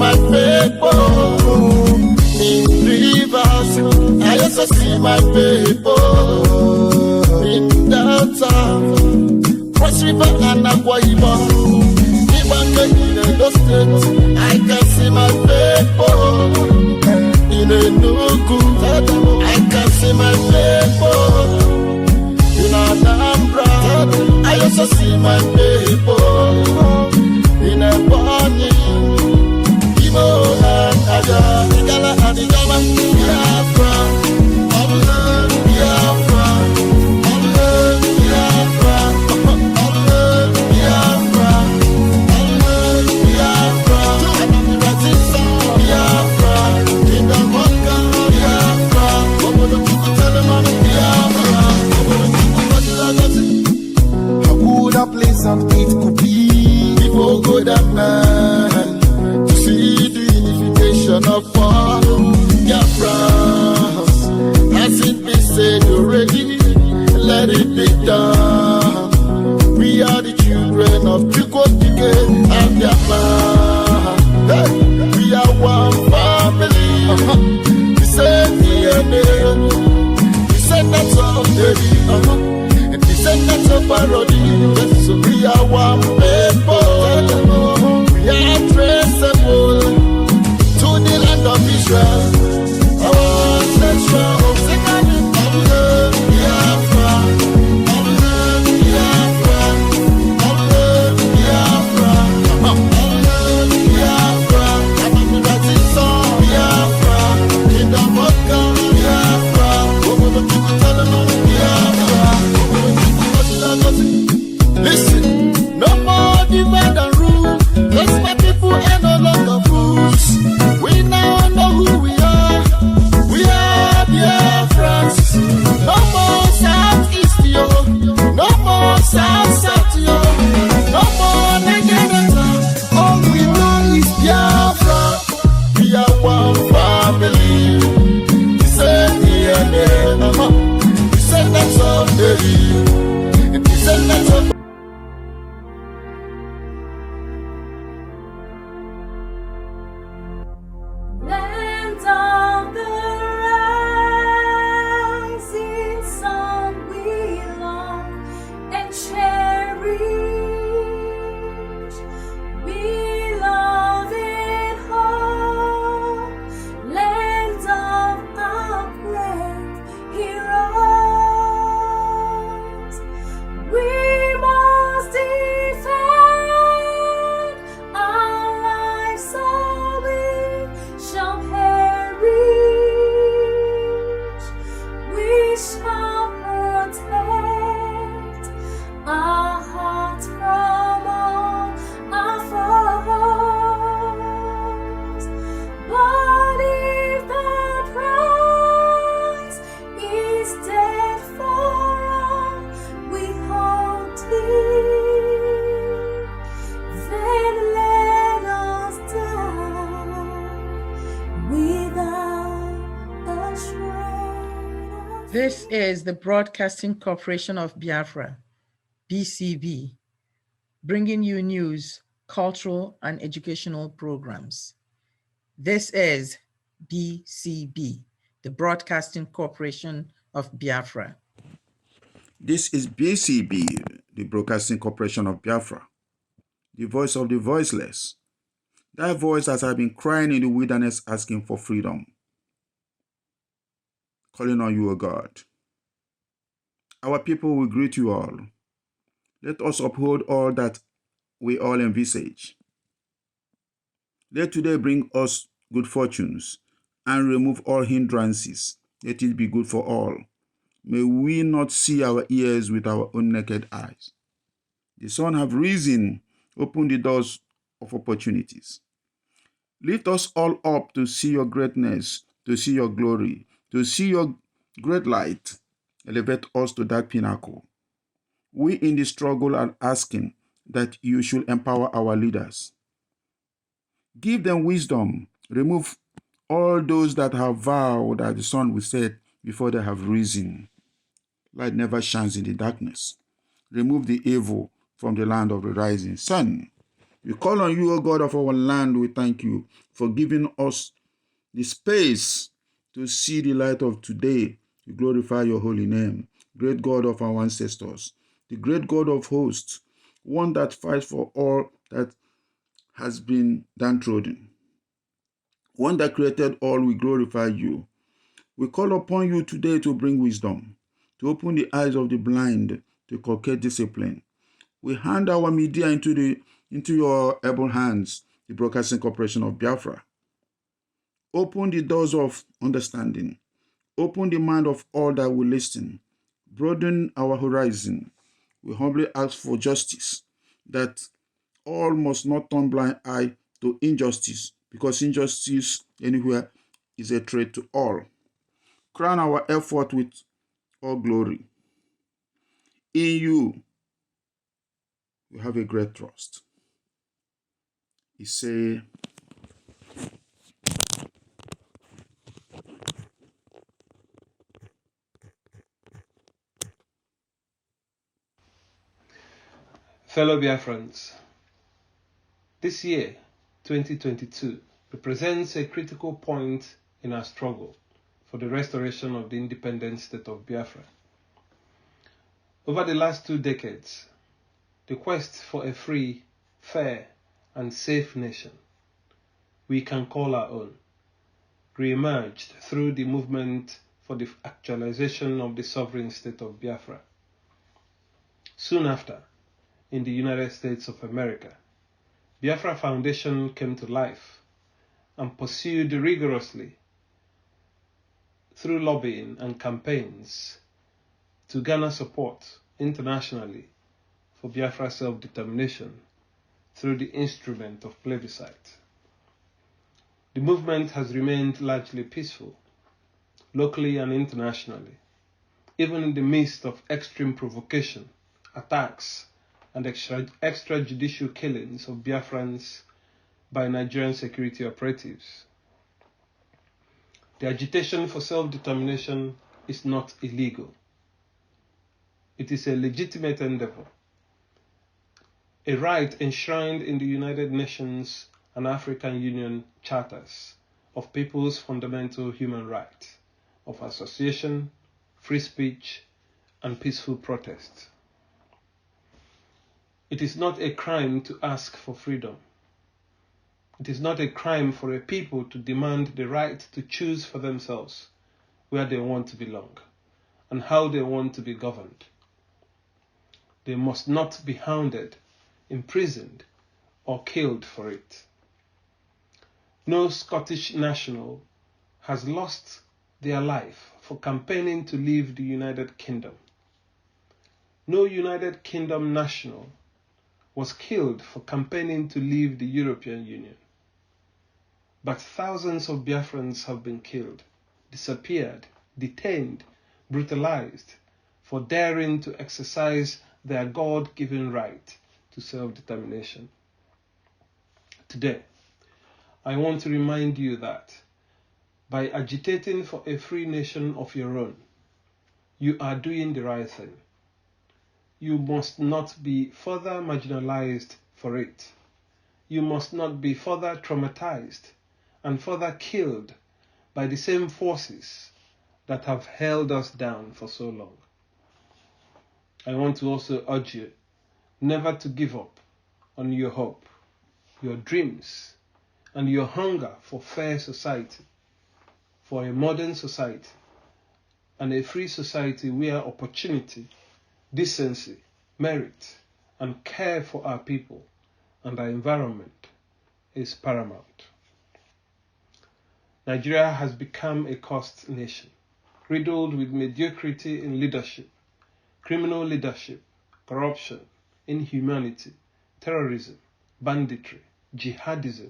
my people in rivers. I also see my people in Delta, Cross River and Akwa Ibom. Even in Edo State, I can see my people in Enugu. I can see my people in Anambra. I also see my people in Ebonyi, Imo and Aja, Igala and Ijama, Biafra, Allah, Biafra, Allah, Biafra, Allah, Biafra, Allah, Biafra, Anamirazisa, Biafra, Indamaka, Biafra, Obodo Kukutelema, Biafra, Obodo Kukutelema. How good a place and it could be for good and man to see the unification of all Biafrans. Hasn't been said already, let it be done. We are the children of Chukwokike and Biafra. Hey, we are one family. We say DNA, descendants of David. Descendants of parody, so we are one people. We are traceable to the land of Israel. Our ancestral Allah, Biafra, Allah, Biafra, Allah, Biafra, Allah, Biafra, Anamirazisa, Biafra, Indamaka, Biafra, Obodo Kukutelema, Biafra. Listen, no more divide and rule. Let's my people and no longer fools. We now know who we are. We are Biafrans. No more Southeast, yo. No more South, yo. No more Nigeria. All we know is Biafra. We are one family. Descendants of David. Land of the rising sun, we long and cherish. We love it home, land of our great heroes. We must defend our lives, so we shall perish. We shall protect our hearts from all our foes. But if the price is dead for all we hold dear, then let us die without a shred of This is the Broadcasting Corporation of Biafra, BCB, bringing you news, cultural, and educational programs. This is BCB, the Broadcasting Corporation of Biafra. This is BCB, the Broadcasting Corporation of Biafra, the voice of the voiceless. That voice that has been crying in the wilderness asking for freedom. Calling on you, O God. Our people will greet you all. Let us uphold all that we all envisage. Let today bring us good fortunes and remove all hindrances. Let it be good for all. May we not see our ears with our own naked eyes. The sun have risen, open the doors of opportunities. Lift us all up to see your greatness, to see your glory, to see your great light. Elevate us to that pinnacle. We in the struggle are asking that you should empower our leaders. Give them wisdom. Remove all those that have vowed that the sun will set before they have risen. Light never shines in the darkness. Remove the evil from the land of the rising sun. We call on you, O God of our land. We thank you for giving us the space to see the light of today. We glorify your holy name, great God of our ancestors, the great God of hosts, one that fights for all that has been downtrodden, one that created all. We glorify you. We call upon you today to bring wisdom, to open the eyes of the blind, to cultivate discipline. We hand our media into your able hands, the Broadcasting Corporation of Biafra. Open the doors of understanding. Open the mind of all that will listen. Broaden our horizon. We humbly ask for justice, that all must not turn blind eye to injustice, because injustice anywhere is a threat to all. Crown our effort with all glory. In you, we have a great trust. He say, Fellow Biafrans, this year, 2022, represents a critical point in our struggle for the restoration of the independent state of Biafra. Over the last 2 decades, the quest for a free, fair, and safe nation we can call our own re-emerged through the movement for the actualization of the sovereign state of Biafra. Soon after, in the United States of America, Biafra Foundation came to life and pursued rigorously through lobbying and campaigns to garner support internationally for Biafra self-determination through the instrument of plebiscite. The movement has remained largely peaceful, locally and internationally, even in the midst of extreme provocation, attacks, and extrajudicial killings of Biafrans by Nigerian security operatives. The agitation for self-determination is not illegal. It is a legitimate endeavor, a right enshrined in the United Nations and African Union charters of people's fundamental human rights of association, free speech, and peaceful protest. It is not a crime to ask for freedom. It is not a crime for a people to demand the right to choose for themselves where they want to belong and how they want to be governed. They must not be hounded, imprisoned, or killed for it. No Scottish national has lost their life for campaigning to leave the United Kingdom. No United Kingdom national was killed for campaigning to leave the European Union. But thousands of Biafrans have been killed, disappeared, detained, brutalized for daring to exercise their God-given right to self-determination. Today, I want to remind you that by agitating for a free nation of your own, you are doing the right thing. You must not be further marginalized for it. You must not be further traumatized and further killed by the same forces that have held us down for so long. I want to also urge you never to give up on your hope, your dreams, and your hunger for fair society, for a modern society, and a free society where opportunity, decency, merit, and care for our people and our environment is paramount. Nigeria has become a cursed nation, riddled with mediocrity in leadership, criminal leadership, corruption, inhumanity, terrorism, banditry, jihadism,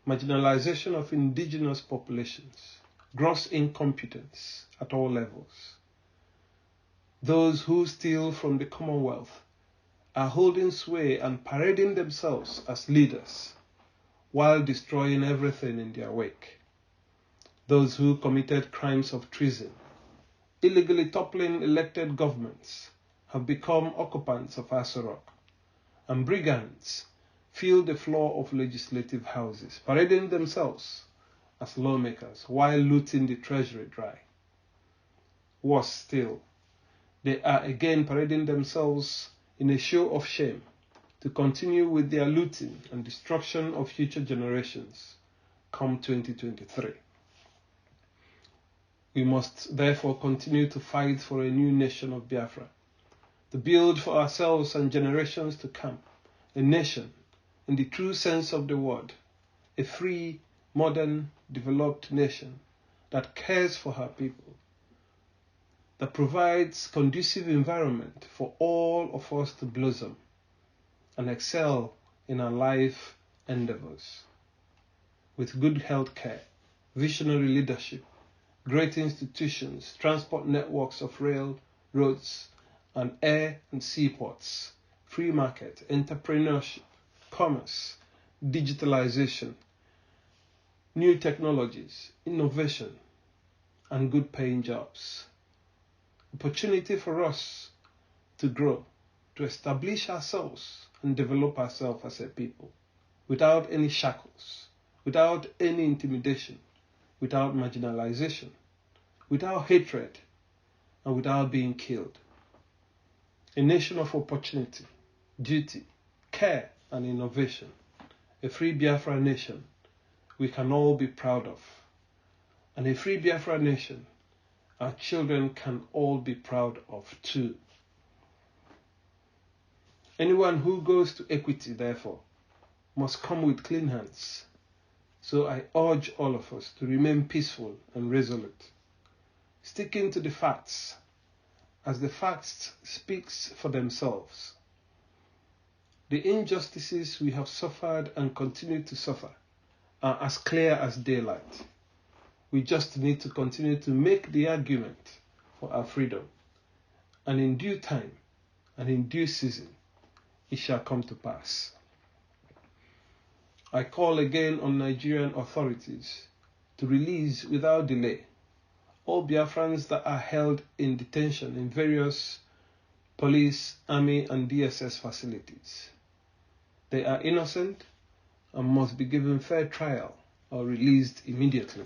marginalization of indigenous populations, gross incompetence at all levels. Those who steal from the Commonwealth are holding sway and parading themselves as leaders while destroying everything in their wake. Those who committed crimes of treason, illegally toppling elected governments, have become occupants of Aso Rock and brigands fill the floor of legislative houses, parading themselves as lawmakers while looting the treasury dry. Worse still, they are again parading themselves in a show of shame to continue with their looting and destruction of future generations come 2023. We must therefore continue to fight for a new nation of Biafra, to build for ourselves and generations to come a nation in the true sense of the word, a free, modern, developed nation that cares for her people, that provides conducive environment for all of us to blossom and excel in our life endeavors. With good health care, visionary leadership, great institutions, transport networks of rail, roads, and air and seaports, free market, entrepreneurship, commerce, digitalization, new technologies, innovation, and good paying jobs. Opportunity for us to grow, to establish ourselves and develop ourselves as a people without any shackles, without any intimidation, without marginalization, without hatred, and without being killed. A nation of opportunity, duty, care, and innovation. A free Biafra nation we can all be proud of. And a free Biafra nation our children can all be proud of too. Anyone who goes to equity, therefore, must come with clean hands. So I urge all of us to remain peaceful and resolute, sticking to the facts, as the facts speaks for themselves. The injustices we have suffered and continue to suffer are as clear as daylight. We just need to continue to make the argument for our freedom, and in due time and in due season, it shall come to pass. I call again on Nigerian authorities to release without delay all Biafrans that are held in detention in various police, army, and DSS facilities. They are innocent and must be given fair trial or released immediately.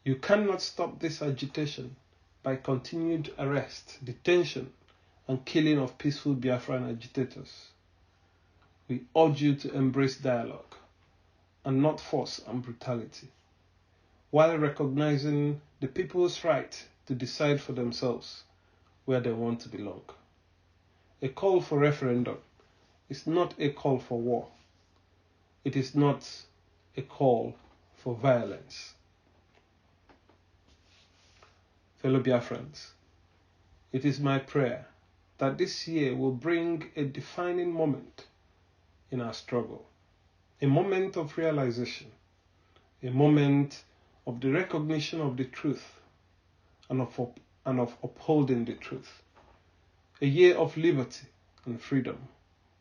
You cannot stop this agitation by continued arrest, detention, and killing of peaceful Biafran agitators. We urge you to embrace dialogue and not force and brutality, while recognizing the people's right to decide for themselves where they want to belong. A call for referendum is not a call for war. It is not a call for violence. Fellow Biafrans, it is my prayer that this year will bring a defining moment in our struggle, a moment of realization, a moment of the recognition of the truth and of upholding the truth, a year of liberty and freedom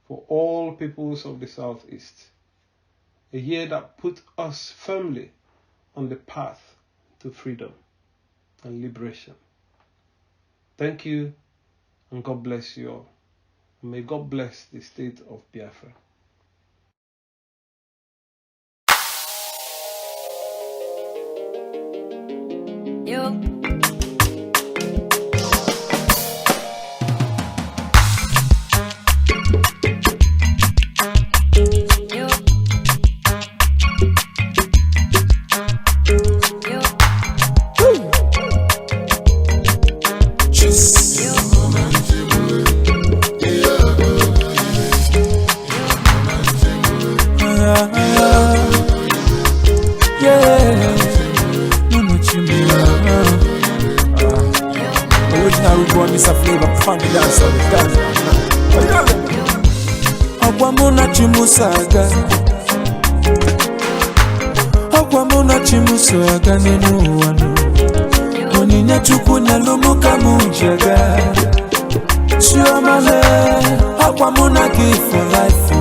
for all peoples of the Southeast, a year that put us firmly on the path to freedom and liberation. Thank you, and God bless you all. And may God bless the state of Biafra. Yo. Okwamuna chimuso aga nenu wano Oninya chukunya lumuka mujaga Chiomale Okwamuna give for life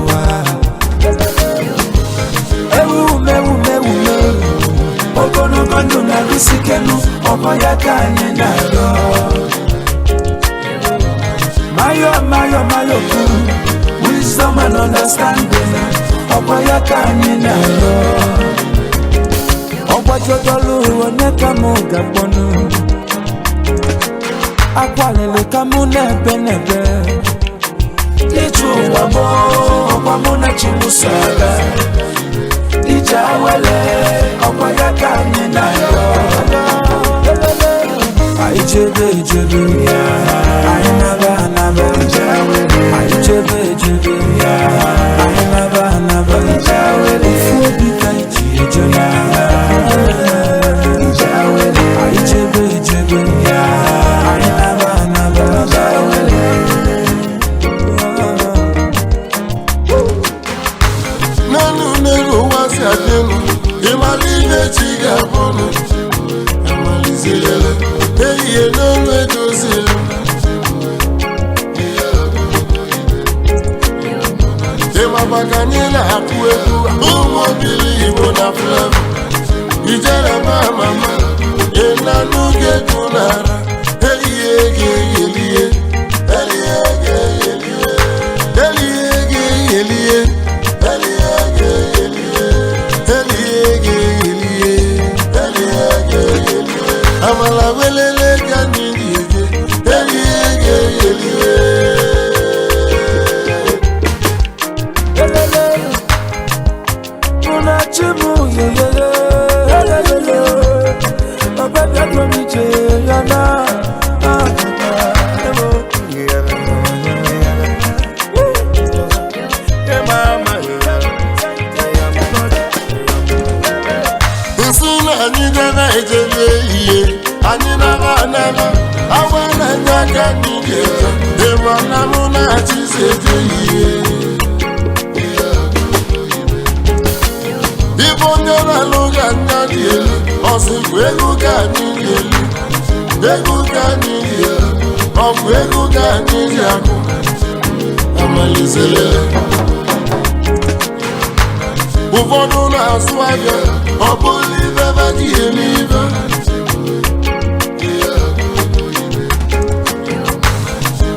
Ewu Ogono gondo na risikenu Oboya kanye nado Mayo kuru Wisdom human understanding. Okwaya kanye na yo. Okwajodolu oneka muga ponu. Akwalele kamu nebe nebe. Ichu wabo okwamuna chimusaga. Ijawele okwaya kanye na yo. I jebe, I never, I jebe, I never, if we be kind, Jona, I jebe, I Nanu was a demo, Imaline Chigabono, Amalizilla. Hey, no, no, no, Baganila, who won't believe on a flam? You tell a mama, and I know get Gunara. Uvono na swagger, or believe ever deliver.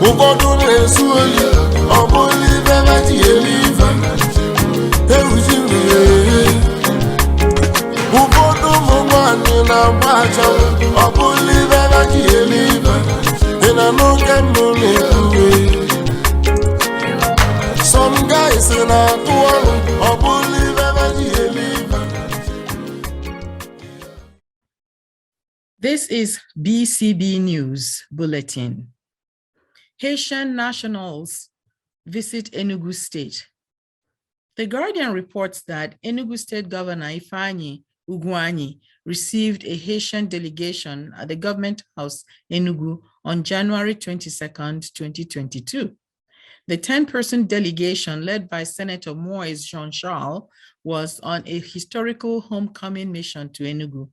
Uvono na swagger, or believe ever deliver. Uvono mwana na macha, or believe ever deliver. And I know can believe. Some guys in a tour, or believe ever deliver. This is BCB News Bulletin. Haitian nationals visit Enugu State. The Guardian reports that Enugu State Governor Ifeanyi Ugwuanyi received a Haitian delegation at the Government House, Enugu, on January 22nd, 2022. The 10-person delegation led by Senator Moise Jean-Charles was on a historical homecoming mission to Enugu.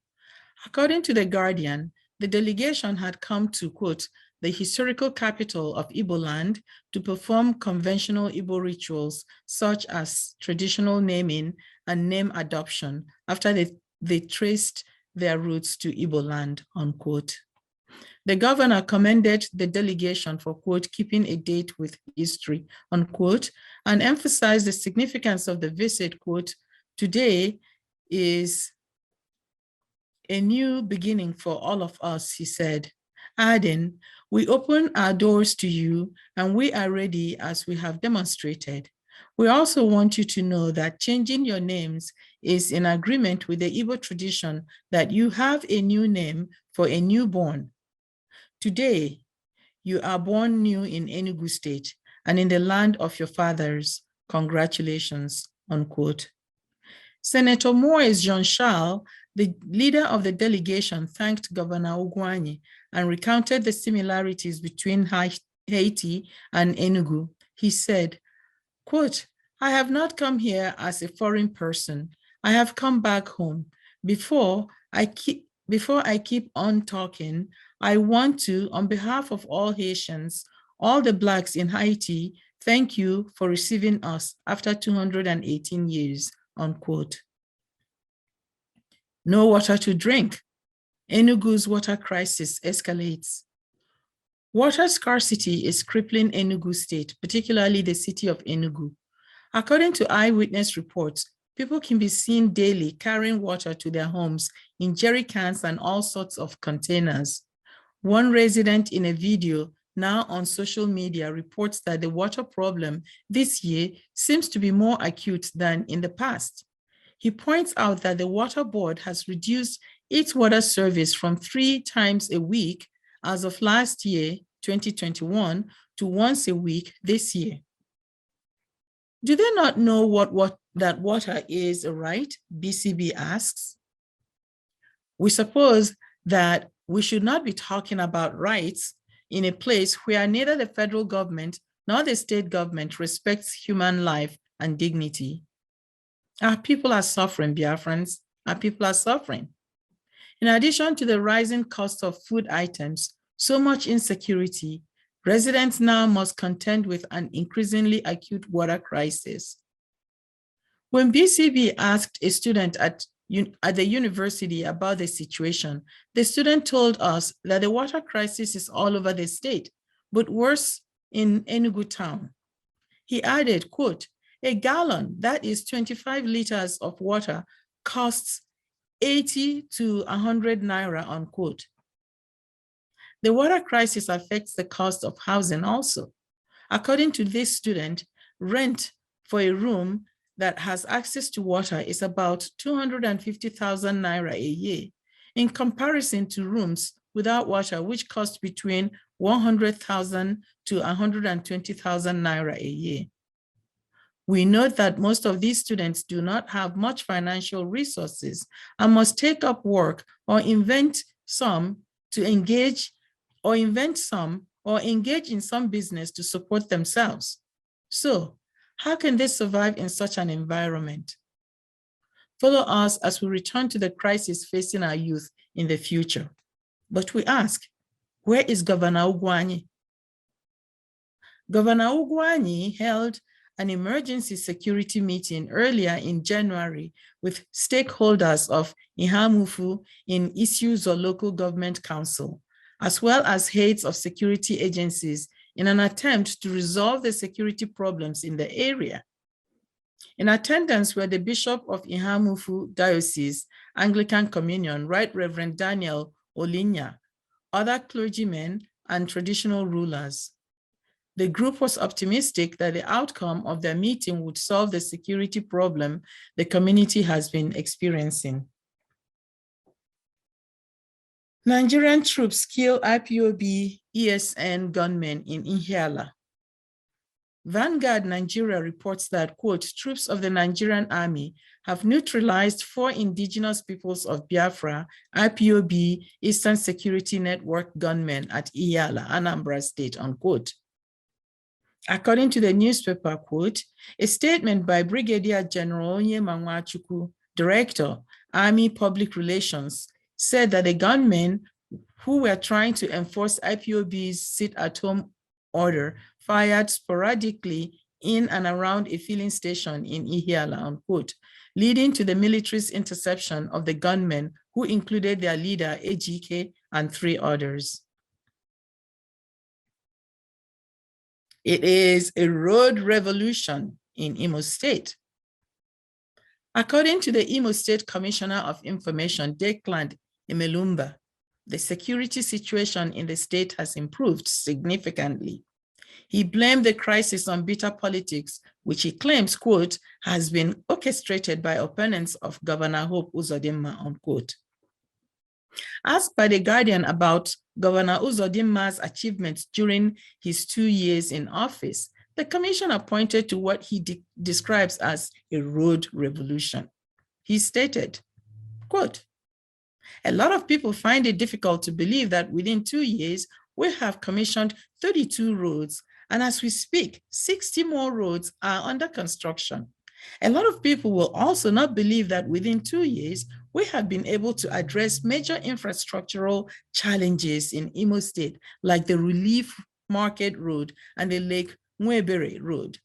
According to The Guardian, the delegation had come to, quote, the historical capital of Igbo land to perform conventional Igbo rituals such as traditional naming and name adoption after they traced their roots to Igbo land, unquote. The governor commended the delegation for, quote, keeping a date with history, unquote, and emphasized the significance of the visit, quote, today is a new beginning for all of us, he said, adding, we open our doors to you and we are ready as we have demonstrated. We also want you to know that changing your names is in agreement with the Igbo tradition that you have a new name for a newborn. Today, you are born new in Enugu State and in the land of your fathers. Congratulations, unquote. Senator Moise Jean-Charles, the leader of the delegation, thanked Governor Ugwuanyi and recounted the similarities between Haiti and Enugu. He said, quote, I have not come here as a foreign person. I have come back home. Before I keep on talking, I want to, on behalf of all Haitians, all the Blacks in Haiti, thank you for receiving us after 218 years, unquote. No water to drink. Enugu's water crisis escalates. Water scarcity is crippling Enugu State, particularly the city of Enugu. According to eyewitness reports, people can be seen daily carrying water to their homes in jerry cans and all sorts of containers. One resident in a video now on social media reports that the water problem this year seems to be more acute than in the past. He points out that the Water Board has reduced its water service from 3 times a week as of last year, 2021, to once a week this year. Do they not know that water is a right? BCB asks. We suppose that we should not be talking about rights in a place where neither the federal government nor the state government respects human life and dignity. Our people are suffering, Biafrans. Our people are suffering. In addition to the rising cost of food items, so much insecurity, residents now must contend with an increasingly acute water crisis. When BCB asked a student at the university about the situation, the student told us that the water crisis is all over the state, but worse in Enugu town. He added, quote, "A gallon, that is 25 liters of water, costs 80 to 100 naira," unquote. The water crisis affects the cost of housing also. According to this student, rent for a room that has access to water is about 250,000 naira a year, in comparison to rooms without water, which cost between 100,000 to 120,000 naira a year. We note that most of these students do not have much financial resources and must take up work or invent some to engage in some business to support themselves. So, how can they survive in such an environment? Follow us as we return to the crisis facing our youth in the future. But we ask, where is Governor Ugwuanyi? Governor Ugwuanyi held an emergency security meeting earlier in January with stakeholders of Ihamufu in Isiuzo Local Government Council, as well as heads of security agencies in an attempt to resolve the security problems in the area. In attendance were the Bishop of Ihamufu Diocese, Anglican Communion, Right Reverend Daniel Olinya, other clergymen, and traditional rulers. The group was optimistic that the outcome of their meeting would solve the security problem the community has been experiencing. Nigerian troops kill IPOB ESN gunmen in Ihiala. Vanguard Nigeria reports that, quote, troops of the Nigerian army have neutralized 4 indigenous peoples of Biafra, IPOB Eastern Security Network gunmen at Ihiala, Anambra State, unquote. According to the newspaper, quote, a statement by Brigadier General Onyema Nwachukwu, Director, Army Public Relations, said that the gunmen who were trying to enforce IPOB's sit-at-home order fired sporadically in and around a filling station in Ihiala, unquote, leading to the military's interception of the gunmen, who included their leader, Ejike, and 3 others. It is a road revolution in Imo State. According to the Imo State Commissioner of Information, Declan Emelumba, the security situation in the state has improved significantly. He blamed the crisis on bitter politics, which he claims, quote, has been orchestrated by opponents of Governor Hope Uzodimma, unquote. Asked by The Guardian about Governor Uzodimma's achievements during his 2 years in office, the commissioner pointed to what he describes as a road revolution. He stated, quote, a lot of people find it difficult to believe that within 2 years, we have commissioned 32 roads, and as we speak, 60 more roads are under construction. A lot of people will also not believe that within 2 years, we have been able to address major infrastructural challenges in Imo State, like the Relief Market Road and the Lake Mwebere Road.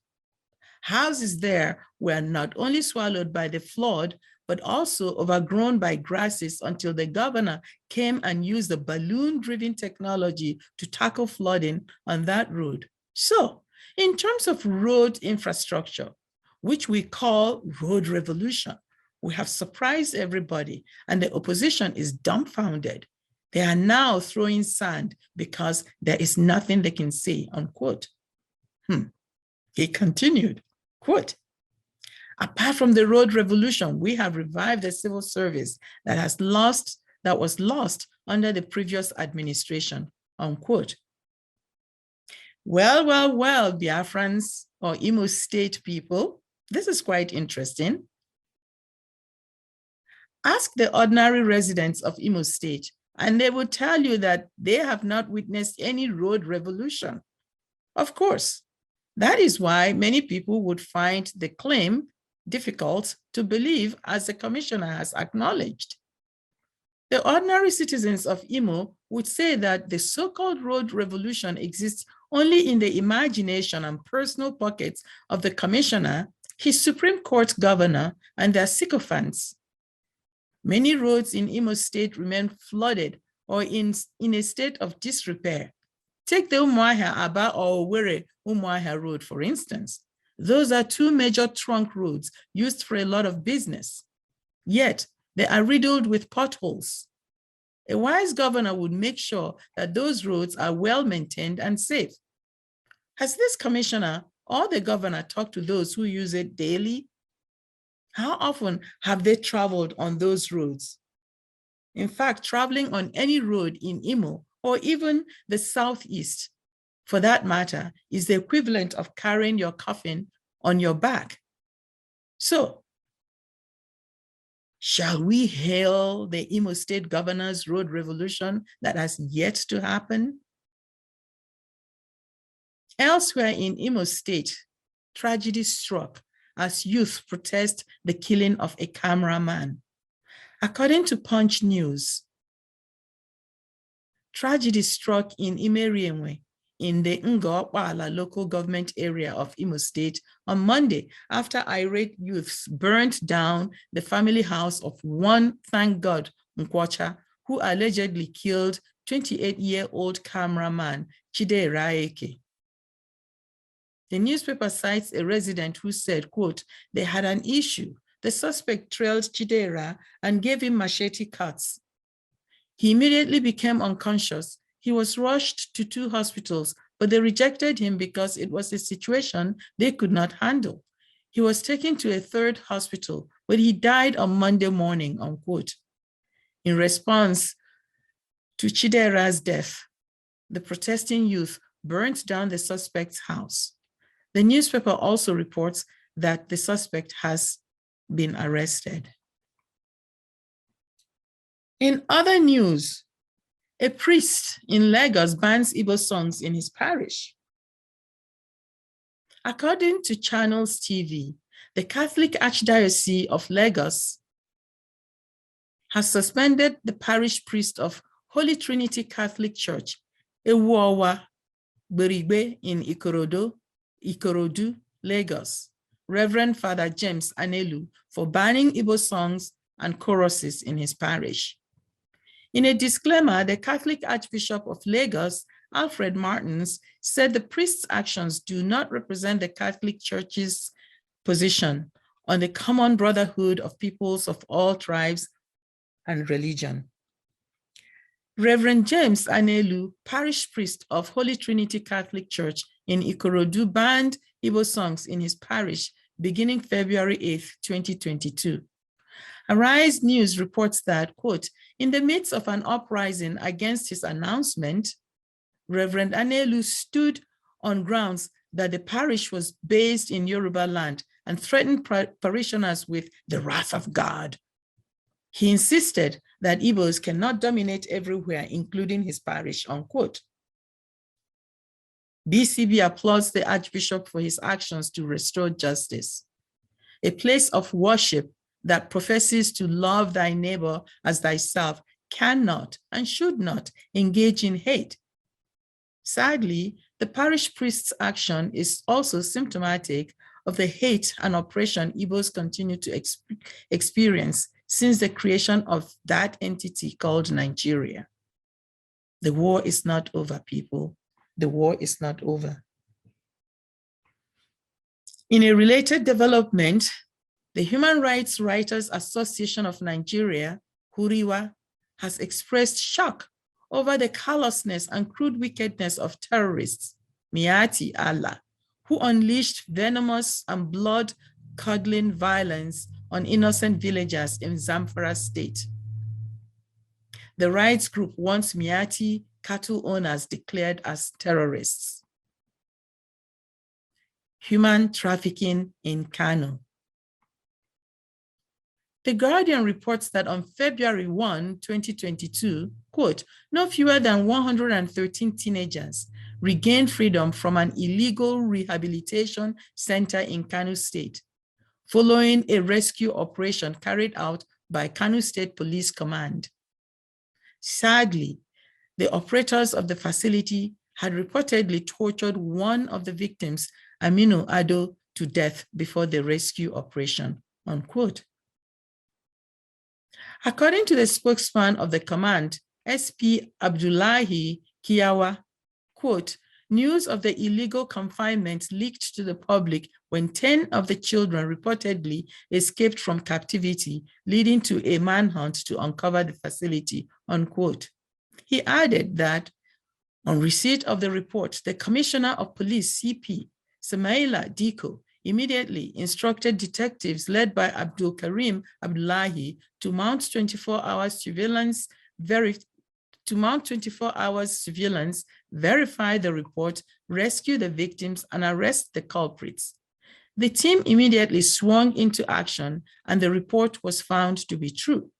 Houses there were not only swallowed by the flood, but also overgrown by grasses until the governor came and used the balloon-driven technology to tackle flooding on that road. So, in terms of road infrastructure, which we call road revolution. We have surprised everybody, and the opposition is dumbfounded. They are now throwing sand because there is nothing they can say, unquote. He continued, quote, apart from the road revolution, we have revived a civil service that was lost under the previous administration, unquote. Well, Biafrans or Imo State people, this is quite interesting. Ask the ordinary residents of Imo State, and they will tell you that they have not witnessed any road revolution. Of course, that is why many people would find the claim difficult to believe, as the commissioner has acknowledged. The ordinary citizens of Imo would say that the so-called road revolution exists only in the imagination and personal pockets of the commissioner, his Supreme Court governor, and their sycophants. Many roads in Imo State remain flooded or in a state of disrepair. Take the Umuahia Aba or Owerri Umuahia Road, for instance. Those are two major trunk roads used for a lot of business. Yet, they are riddled with potholes. A wise governor would make sure that those roads are well maintained and safe. Has this commissioner or the governor talked to those who use it daily? How often have they traveled on those roads? In fact, traveling on any road in Imo or even the Southeast, for that matter, is the equivalent of carrying your coffin on your back. So, shall we hail the Imo State governor's road revolution that has yet to happen? Elsewhere in Imo State, tragedy struck as youth protest the killing of a cameraman. According to Punch News, tragedy struck in Imerienwe in the Ngokbala local government area of Imo State on Monday after irate youths burnt down the family house of one, thank God, Nkwacha, who allegedly killed 28-year-old cameraman Chidera Eke. The newspaper cites a resident who said, quote, they had an issue. The suspect trailed Chidera and gave him machete cuts. He immediately became unconscious. He was rushed to 2 hospitals, but they rejected him because it was a situation they could not handle. He was taken to a 3rd hospital, but he died on Monday morning, unquote. In response to Chidera's death, the protesting youth burnt down the suspect's house. The newspaper also reports that the suspect has been arrested. In other news, a priest in Lagos bans Igbo songs in his parish. According to Channels TV, the Catholic Archdiocese of Lagos has suspended the parish priest of Holy Trinity Catholic Church, Ewuowa Berigbe in Ikorodu, Lagos, Reverend Father James Anelu, for banning Igbo songs and choruses in his parish. In a disclaimer, the Catholic Archbishop of Lagos, Alfred Martins, said the priest's actions do not represent the Catholic Church's position on the common brotherhood of peoples of all tribes and religion. Reverend James Anelu, parish priest of Holy Trinity Catholic Church in Ikorodu, banned Igbo songs in his parish beginning February 8, 2022. Arise News reports that, quote, in the midst of an uprising against his announcement, Reverend Anelu stood on grounds that the parish was based in Yoruba land and threatened parishioners with the wrath of God. He insisted that Igbos cannot dominate everywhere, including his parish, unquote. BCB applauds the Archbishop for his actions to restore justice. A place of worship that professes to love thy neighbor as thyself cannot and should not engage in hate. Sadly, the parish priest's action is also symptomatic of the hate and oppression Igbos continue to experience since the creation of that entity called Nigeria. The war is not over, people. The war is not over. In a related development, the Human Rights Writers Association of Nigeria, Huriwa, has expressed shock over the callousness and crude wickedness of terrorists, Miyetti Allah, who unleashed venomous and blood-curdling violence on innocent villagers in Zamfara state. The rights group wants Miyetti cattle owners declared as terrorists. Human trafficking in Kano. The Guardian reports that on February 1, 2022, quote, no fewer than 113 teenagers regained freedom from an illegal rehabilitation center in Kano State, following a rescue operation carried out by Kano State Police Command. Sadly, the operators of the facility had reportedly tortured one of the victims, Aminu Ado, to death before the rescue operation, unquote. According to the spokesman of the command, SP Abdullahi Kiyawa, quote, news of the illegal confinement leaked to the public when 10 of the children reportedly escaped from captivity, leading to a manhunt to uncover the facility, unquote. He added that on receipt of the report, the Commissioner of Police, CP, Samaila Diko, immediately instructed detectives led by Abdul Karim Abdullahi to mount 24-hour surveillance, verify the report, rescue the victims, and arrest the culprits. The team immediately swung into action, and the report was found to be true.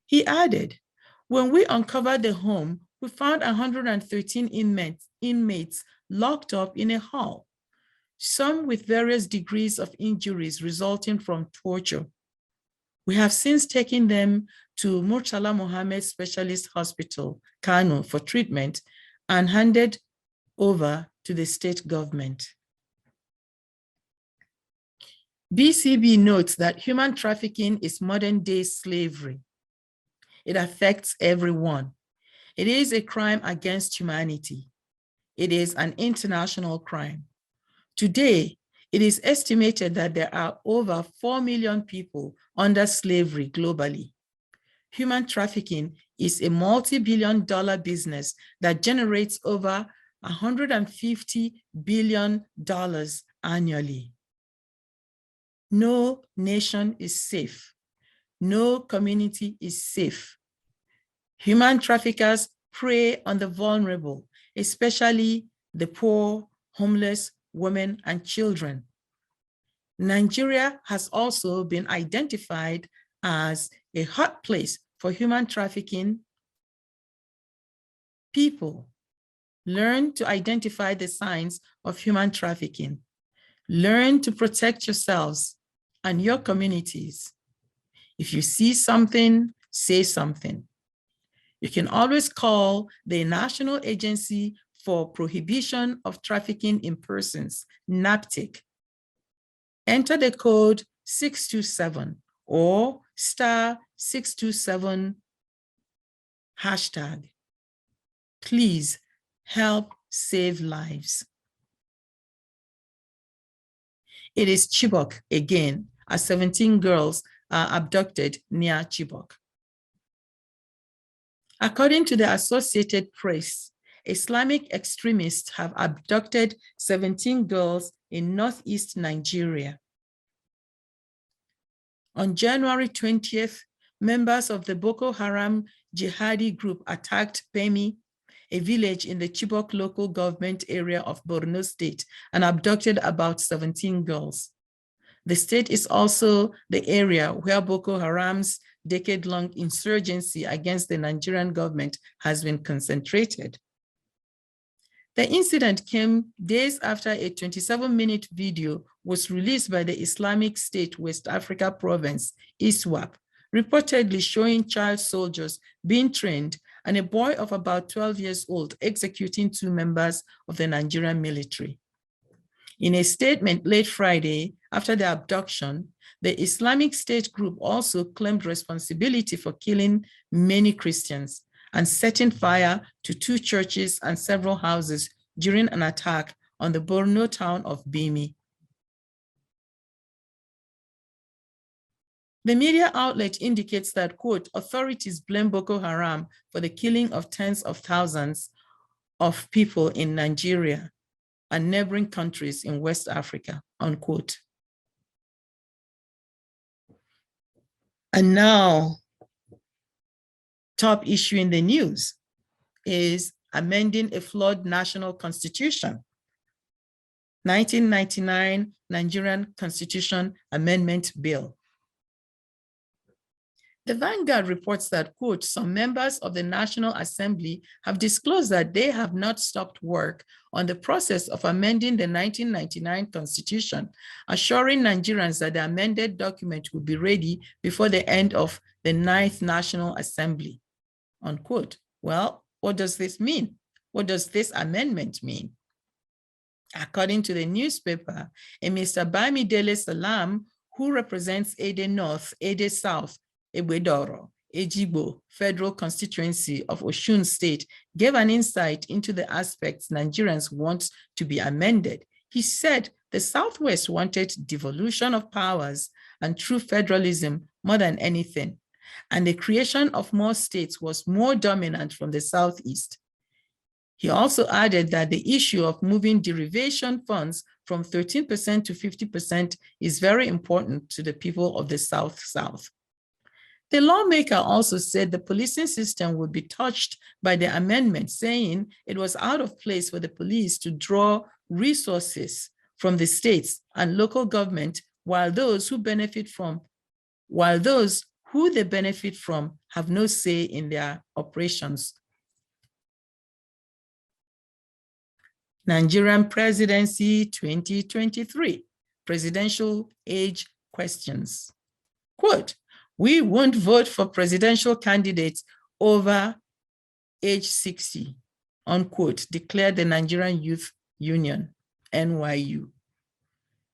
He added, when we uncovered the home, we found 113 inmates locked up in a hall, some with various degrees of injuries resulting from torture. We have since taken them to Murtala Mohammed Specialist Hospital, Kano, for treatment and handed over to the state government. BCB notes that human trafficking is modern-day slavery. It affects everyone. It is a crime against humanity. It is an international crime. Today, it is estimated that there are over 4 million people under slavery globally. Human trafficking is a multi-billion-dollar business that generates over $150 billion annually. No nation is safe. No community is safe. Human traffickers prey on the vulnerable, especially the poor, homeless, women, and children. Nigeria has also been identified as a hot place for human trafficking. People, learn to identify the signs of human trafficking. Learn to protect yourselves and your communities. If you see something, say something. You can always call the National Agency for Prohibition of Trafficking in Persons, NAPTIC. Enter the code 627 or *627#. Please help save lives. It is Chibok again, as 17 girls are abducted near Chibok. According to the Associated Press, Islamic extremists have abducted 17 girls in northeast Nigeria. On January 20th, members of the Boko Haram jihadi group attacked Bemi, a village in the Chibok local government area of Borno State, and abducted about 17 girls. The state is also the area where Boko Haram's decade-long insurgency against the Nigerian government has been concentrated. The incident came days after a 27-minute video was released by the Islamic State West Africa Province, ISWAP, reportedly showing child soldiers being trained and a boy of about 12 years old executing 2 members of the Nigerian military. In a statement late Friday after the abduction, the Islamic State group also claimed responsibility for killing many Christians and setting fire to 2 churches and several houses during an attack on the Borno town of Bimi. The media outlet indicates that, quote, authorities blame Boko Haram for the killing of tens of thousands of people in Nigeria and neighboring countries in West Africa, unquote. And now, top issue in the news is amending a flawed national constitution. 1999 Nigerian Constitution Amendment Bill. The Vanguard reports that, quote, some members of the National Assembly have disclosed that they have not stopped work on the process of amending the 1999 Constitution, assuring Nigerians that the amended document will be ready before the end of the 9th National Assembly, unquote. Well, what does this mean? What does this amendment mean? According to the newspaper, a Mr. Bamidele Salam, who represents Ede North, Ede South, Ebedoro, Ejigbo Federal Constituency of Osun State, gave an insight into the aspects Nigerians want to be amended. He said the Southwest wanted devolution of powers and true federalism more than anything, and the creation of more states was more dominant from the Southeast. He also added that the issue of moving derivation funds from 13% to 50% is very important to the people of the South-South. The lawmaker also said the policing system would be touched by the amendment, saying it was out of place for the police to draw resources from the states and local government, while those who they benefit from have no say in their operations. Nigerian Presidency 2023, presidential age questions. Quote, we won't vote for presidential candidates over age 60, unquote, declared the Nigerian Youth Union, NYU.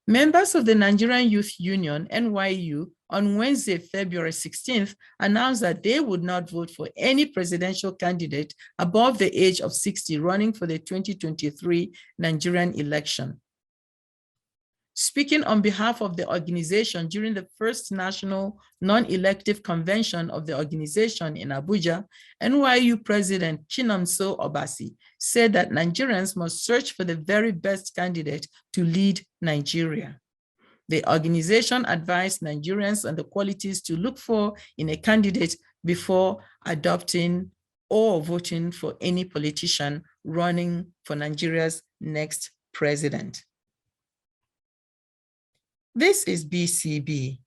Members of the Nigerian Youth Union, NYU, on Wednesday, February 16th, announced that they would not vote for any presidential candidate above the age of 60 running for the 2023 Nigerian election. Speaking on behalf of the organization during the first national non-elective convention of the organization in Abuja, NYU President Chinamso Obasi said that Nigerians must search for the very best candidate to lead Nigeria. The organization advised Nigerians on the qualities to look for in a candidate before adopting or voting for any politician running for Nigeria's next president. This is BCB.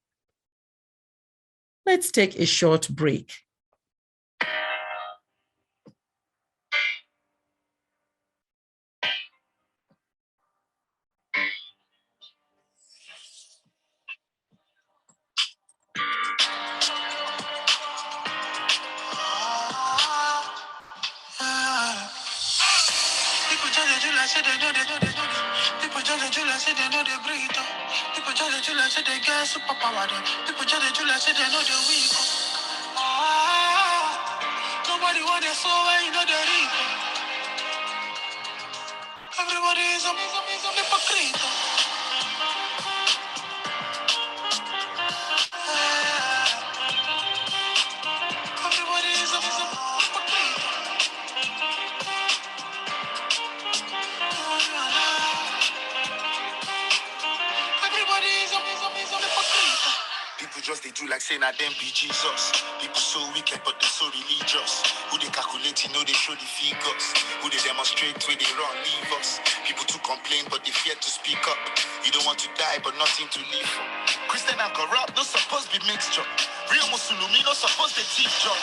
Let's take a short break. Nobody want it so well, you know the reason. Everybody is a hypocrite. Everybody is a hypocrite. Everybody is a hypocrite. People just they do like saying that them be Jesus. People so wicked but they so religious. Who they calculate, you know they show the figures. Who they demonstrate where they run, leave us. People to complain but they fear to speak up. You don't want to die but nothing to live for. Christian and corrupt, no supposed be mixture. Real Musulumi, no supposed to teach job.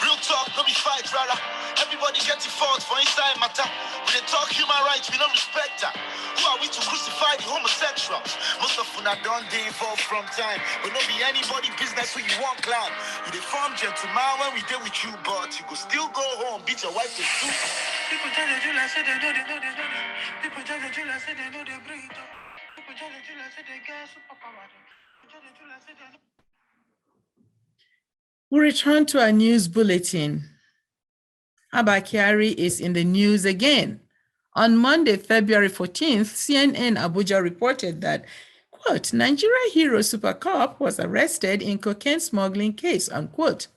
Real talk, no be fight, rather. Everybody gets fault for inside matter. When they talk human rights, we don't respect that. Who are we to crucify the homosexuals? Most of them don't they evolve from time. But not be anybody business who you want clown. You dey form gentleman when we deal with you, but you go still go home, beat your wife to soup. People tell you like say they know they know they know they. People tell you like say they know they breathe. People tell you like say they get superpower. People tell you like say they know. We return to our news bulletin. Abba Kyari is in the news again. On Monday, February 14th, CNN Abuja reported that, Quote, Nigeria hero Super Cop was arrested in cocaine smuggling case, unquote.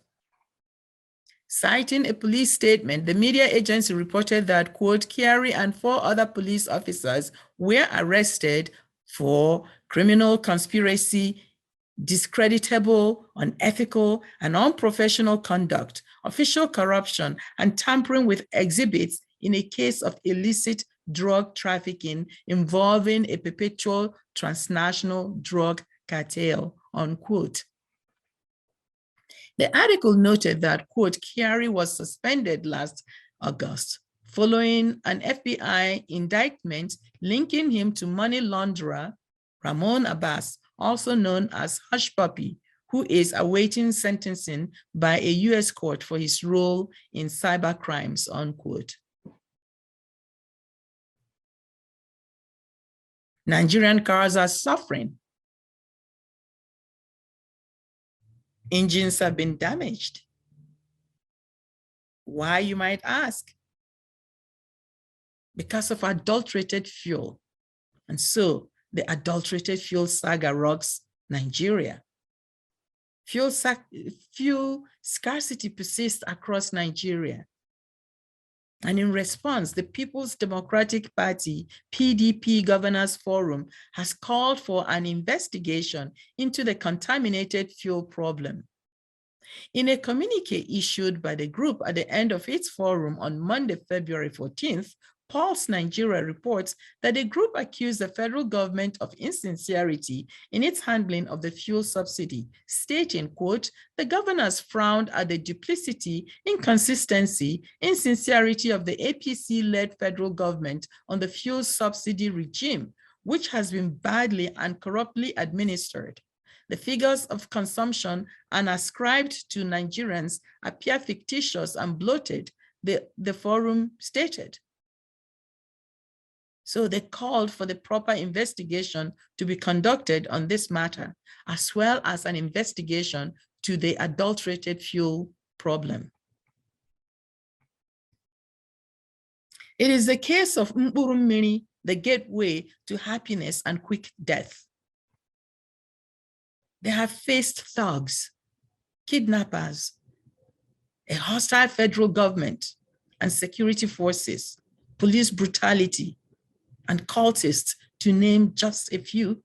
Citing a police statement, the media agency reported that, quote, Kyari and 4 other police officers were arrested for criminal conspiracy, discreditable, unethical, and unprofessional conduct, official corruption, and tampering with exhibits in a case of illicit drug trafficking involving a perpetual transnational drug cartel, unquote. The article noted that, quote, Kyari was suspended last August following an FBI indictment linking him to money launderer Ramon Abbas, also known as Hush Puppy, who is awaiting sentencing by a US court for his role in cyber crimes, unquote. Nigerian cars are suffering. Engines have been damaged. Why, you might ask? Because of adulterated fuel. And so the adulterated fuel saga rocks Nigeria. Fuel scarcity persists across Nigeria. And in response, the People's Democratic Party, PDP Governors Forum, has called for an investigation into the contaminated fuel problem. In a communique issued by the group at the end of its forum on Monday, February 14th, Pulse Nigeria reports that the group accused the federal government of insincerity in its handling of the fuel subsidy, stating, quote, the governors frowned at the duplicity, inconsistency, insincerity of the APC-led federal government on the fuel subsidy regime, which has been badly and corruptly administered. The figures of consumption and ascribed to Nigerians appear fictitious and bloated, the forum stated. So they called for the proper investigation to be conducted on this matter, as well as an investigation to the adulterated fuel problem. It is the case of Mkpuru Mmiri, the gateway to happiness and quick death. They have faced thugs, kidnappers, a hostile federal government and security forces, police brutality, and cultists, to name just a few.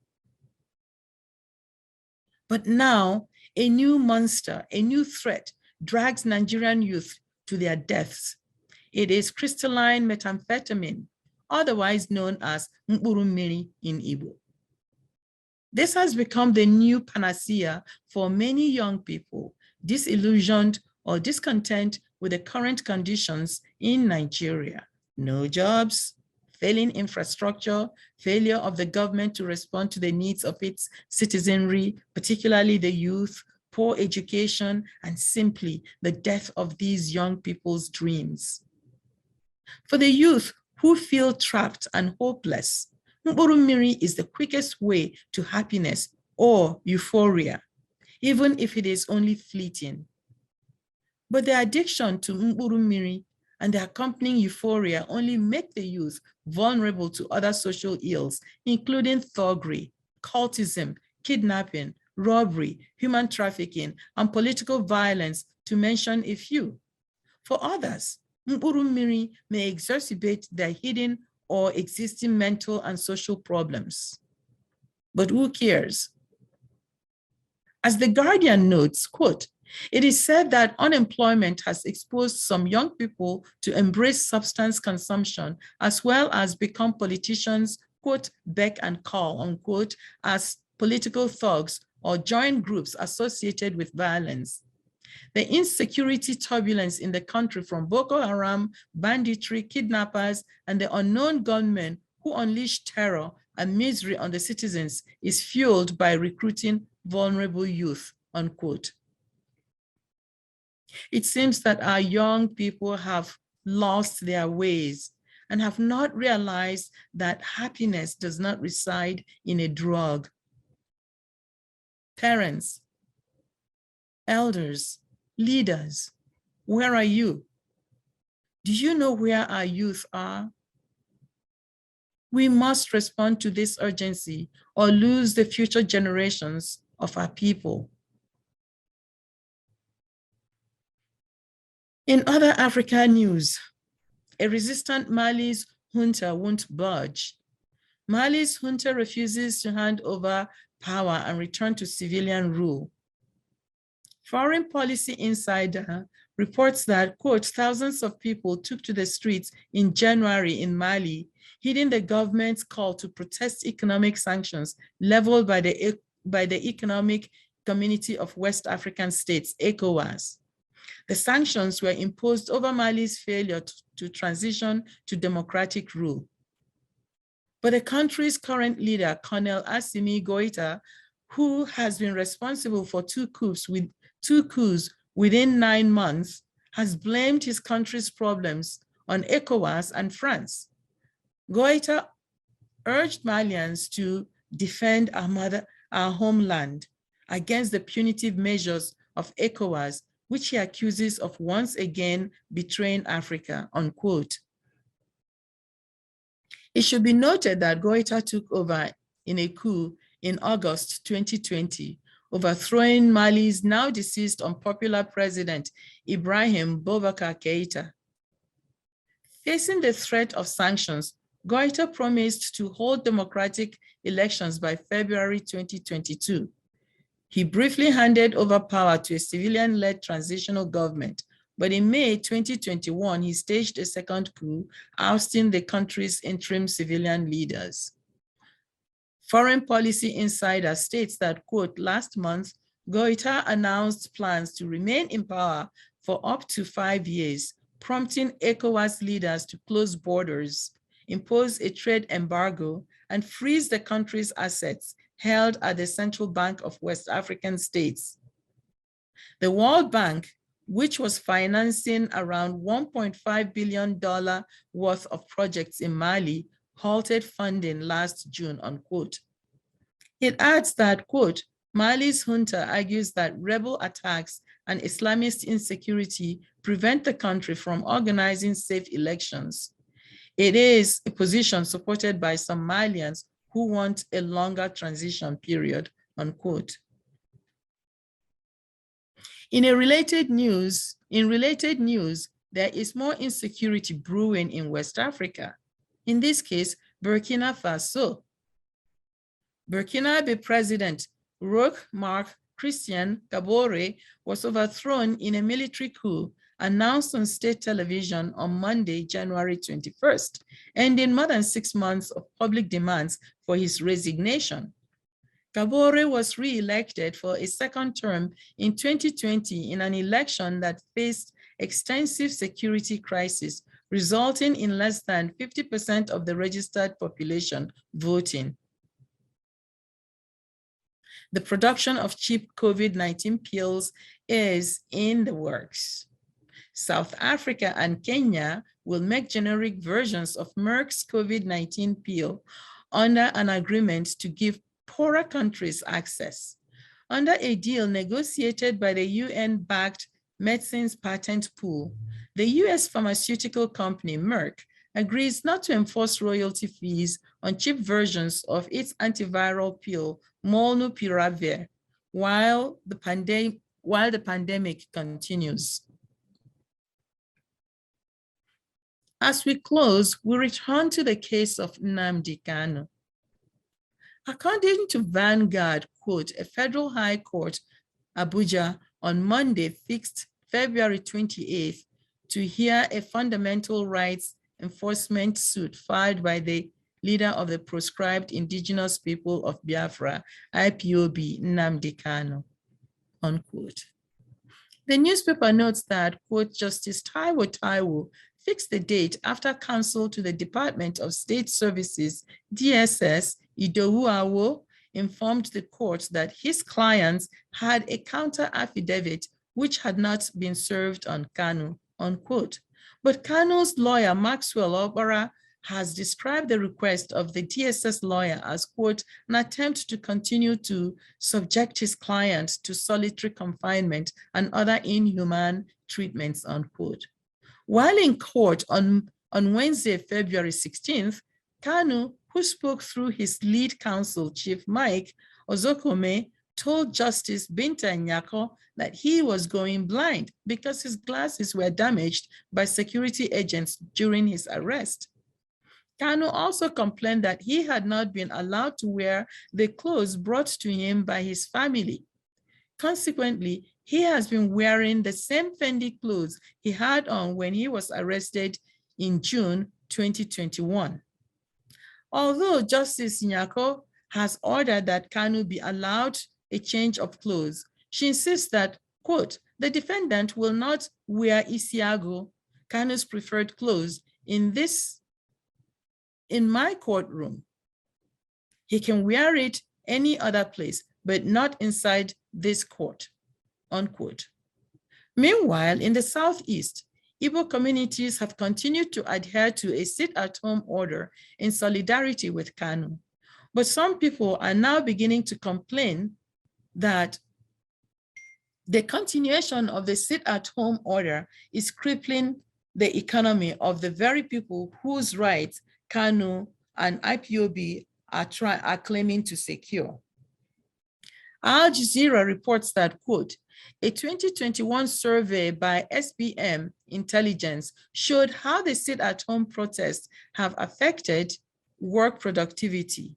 But now, a new monster, a new threat, drags Nigerian youth to their deaths. It is crystalline methamphetamine, otherwise known as Mkpuru Mmiri in Igbo. This has become the new panacea for many young people, disillusioned or discontent with the current conditions in Nigeria. No jobs, failing infrastructure, failure of the government to respond to the needs of its citizenry, particularly the youth, poor education, and simply the death of these young people's dreams. For the youth who feel trapped and hopeless, Mkpuru Mmiri is the quickest way to happiness or euphoria, even if it is only fleeting. But the addiction to Mkpuru Mmiri and the accompanying euphoria only make the youth vulnerable to other social ills, including thuggery, cultism, kidnapping, robbery, human trafficking, and political violence, to mention a few. For others, Mkpuru Mmiri may exacerbate their hidden or existing mental and social problems. But who cares? As The Guardian notes, quote, it is said that unemployment has exposed some young people to embrace substance consumption, as well as become politicians, quote, beck and call, unquote, as political thugs or join groups associated with violence. The insecurity turbulence in the country from Boko Haram, banditry, kidnappers, and the unknown gunmen who unleash terror and misery on the citizens is fueled by recruiting vulnerable youth, unquote. It seems that our young people have lost their ways and have not realized that happiness does not reside in a drug. Parents, elders, leaders, where are you? Do you know where our youth are? We must respond to this urgency or lose the future generations of our people. In other African news, a resistant Mali's junta won't budge. Mali's junta refuses to hand over power and return to civilian rule. Foreign Policy Insider reports that, quote, thousands of people took to the streets in January in Mali, heeding the government's call to protest economic sanctions leveled by the Economic Community of West African States, ECOWAS. The sanctions were imposed over Mali's failure to transition to democratic rule. But the country's current leader, Colonel Assimi Goïta, who has been responsible for two coups within 9 months, has blamed his country's problems on ECOWAS and France. Goïta urged Malians to defend our homeland against the punitive measures of ECOWAS, which he accuses of once again betraying Africa, unquote. It should be noted that Goïta took over in a coup in August 2020, overthrowing Mali's now deceased unpopular president, Ibrahim Boubacar Keïta. Facing the threat of sanctions, Goïta promised to hold democratic elections by February 2022. He briefly handed over power to a civilian-led transitional government, but in May 2021, he staged a second coup, ousting the country's interim civilian leaders. Foreign Policy Insider states that, quote, last month, Goïta announced plans to remain in power for up to 5 years, prompting ECOWAS leaders to close borders, impose a trade embargo, and freeze the country's assets held at the Central Bank of West African States. The World Bank, which was financing around $1.5 billion worth of projects in Mali, halted funding last June, unquote. It adds that, quote, Mali's junta argues that rebel attacks and Islamist insecurity prevent the country from organizing safe elections. It is a position supported by some Malians who want a longer transition period, unquote. In related news, there is more insecurity brewing in West Africa. In this case, Burkina Faso. Burkinabe President Roch Marc Christian Kabore was overthrown in a military coup announced on state television on Monday, January 21st, ending more than 6 months of public demands for his resignation. Kabore was re-elected for a second term in 2020 in an election that faced extensive security crisis, resulting in less than 50% of the registered population voting. The production of cheap COVID-19 pills is in the works. South Africa and Kenya will make generic versions of Merck's COVID-19 pill under an agreement to give poorer countries access. Under a deal negotiated by the UN-backed Medicines Patent Pool, the US pharmaceutical company Merck agrees not to enforce royalty fees on cheap versions of its antiviral pill, Molnupiravir, while the pandemic continues. As we close, we return to the case of Nnamdi Kanu. According to Vanguard, quote, a federal high court, Abuja, on Monday fixed February 28th to hear a fundamental rights enforcement suit filed by the leader of the proscribed indigenous people of Biafra, IPOB, Nnamdi Kanu, unquote. The newspaper notes that, quote, Justice Taiwo fixed the date after counsel to the Department of State Services, DSS, Idowu Awo, informed the court that his clients had a counter affidavit which had not been served on Kanu, unquote. But Kanu's lawyer, Maxwell Obara, has described the request of the DSS lawyer as, quote, an attempt to continue to subject his client to solitary confinement and other inhuman treatments, unquote. While in court on Wednesday, February 16th, Kanu, who spoke through his lead counsel, Chief Mike Ozokome, told Justice Binta Nyako that he was going blind because his glasses were damaged by security agents during his arrest. Kanu also complained that he had not been allowed to wear the clothes brought to him by his family. Consequently, he has been wearing the same Fendi clothes he had on when he was arrested in June 2021. Although Justice Nyako has ordered that Kanu be allowed a change of clothes, she insists that, quote, the defendant will not wear Isiago, Kanu's preferred clothes, in my courtroom. He can wear it any other place, but not inside this court, unquote. Meanwhile, in the Southeast, Igbo communities have continued to adhere to a sit-at-home order in solidarity with Kanu. But some people are now beginning to complain that the continuation of the sit-at-home order is crippling the economy of the very people whose rights Kanu and IPOB are claiming to secure. Al Jazeera reports that, quote, a 2021 survey by SBM Intelligence showed how the sit-at-home protests have affected work productivity.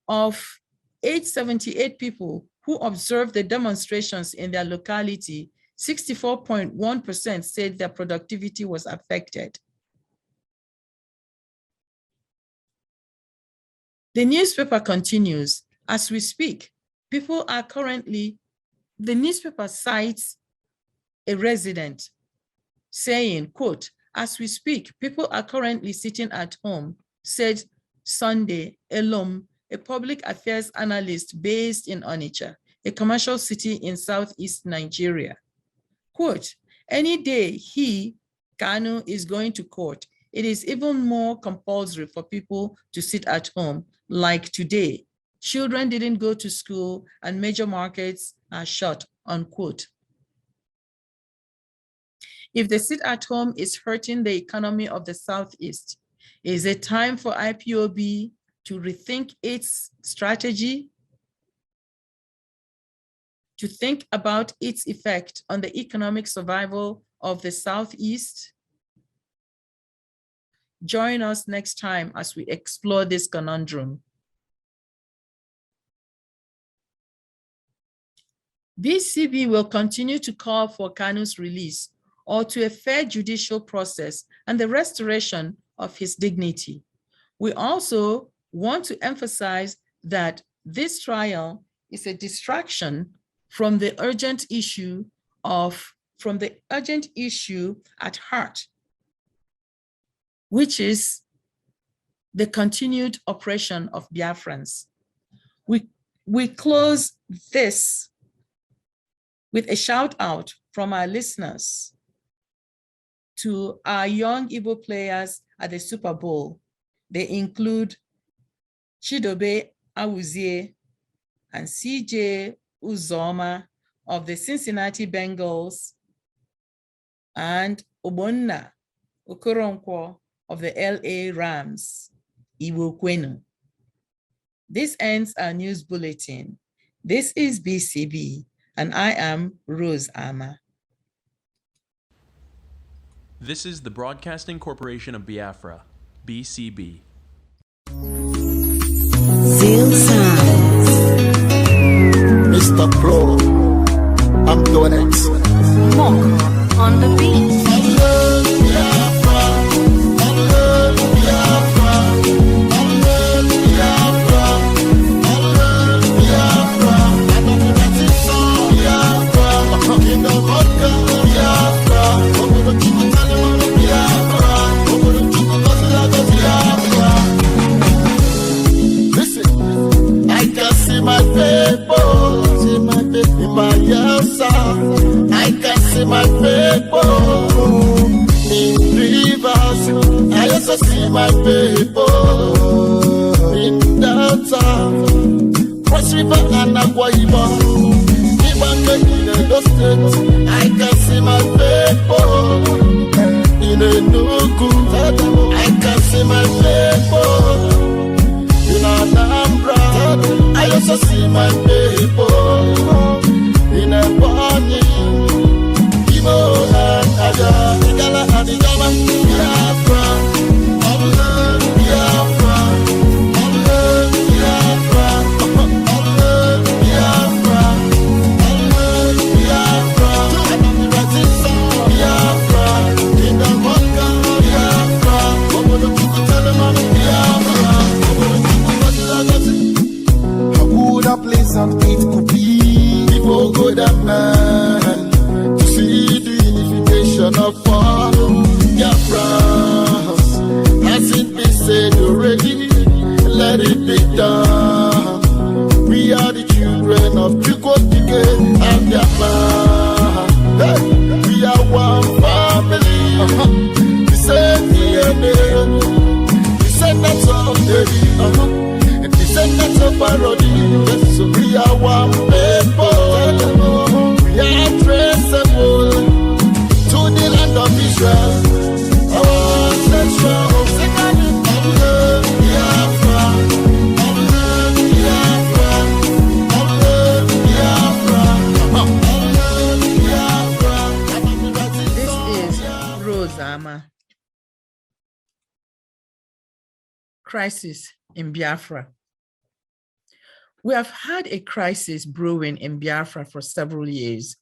Of 878 people who observed the demonstrations in their locality, 64.1% said their productivity was affected. The newspaper continues, as we speak, the newspaper cites a resident saying, quote, as we speak, people are currently sitting at home, said Sunday Elom, a public affairs analyst based in Onitsha, a commercial city in Southeast Nigeria. Quote, any day Kanu is going to court, it is even more compulsory for people to sit at home, like today. Children didn't go to school and major markets are shut, unquote. If the sit-at-home is hurting the economy of the Southeast, is it time for IPOB to rethink its strategy, to think about its effect on the economic survival of the Southeast? Join us next time as we explore this conundrum. BCB will continue to call for Kanu's release or to a fair judicial process and the restoration of his dignity. We also want to emphasize that this trial is a distraction from the urgent issue at heart, which is the continued oppression of Biafrans. We close this with a shout out from our listeners to our young Igbo players at the Super Bowl. They include Chidobe Awuzie and CJ Uzoma of the Cincinnati Bengals and Obonna Okoronkwo of the LA Rams, Igbo Kwenu. This ends our news bulletin. This is BCB, and I am Rose Ama. This is the Broadcasting Corporation of Biafra, BCB. Zeal Sounds. Mr. Pro, I'm doing it. Moko on the beat. I can see my people in rivers. I also see my people in downtown, Cross River and Akwa Ibom. Even in the state, I can see my people in Enugu. I can see my people to see my people in a bunny. Igbo and Aja, Igala and Igala, Biafra, Allah, Biafra, Allah, Biafra, Allah, Biafra, Allah, Biafra, Biafra, in the Vodka, Biafra, Obodo Kukutalema, Biafra, Obodo Kukutalema. How good a pleasant it could be before good and man to see the unification of all Biafra. Has it been said already? Let it be done. We are the children of Chukwokike and Biafra. Hey, we are one family. We say DNA, descendants of David, descendants of Parody. Yes, so we are one people. We are traceable to the land of Israel. Our ancestral Allah, Biafra, Allah, Biafra, Allah, Biafra, Allah, Biafra. This is Rosama. Crisis in Biafra. We have had a crisis brewing in Biafra for several years.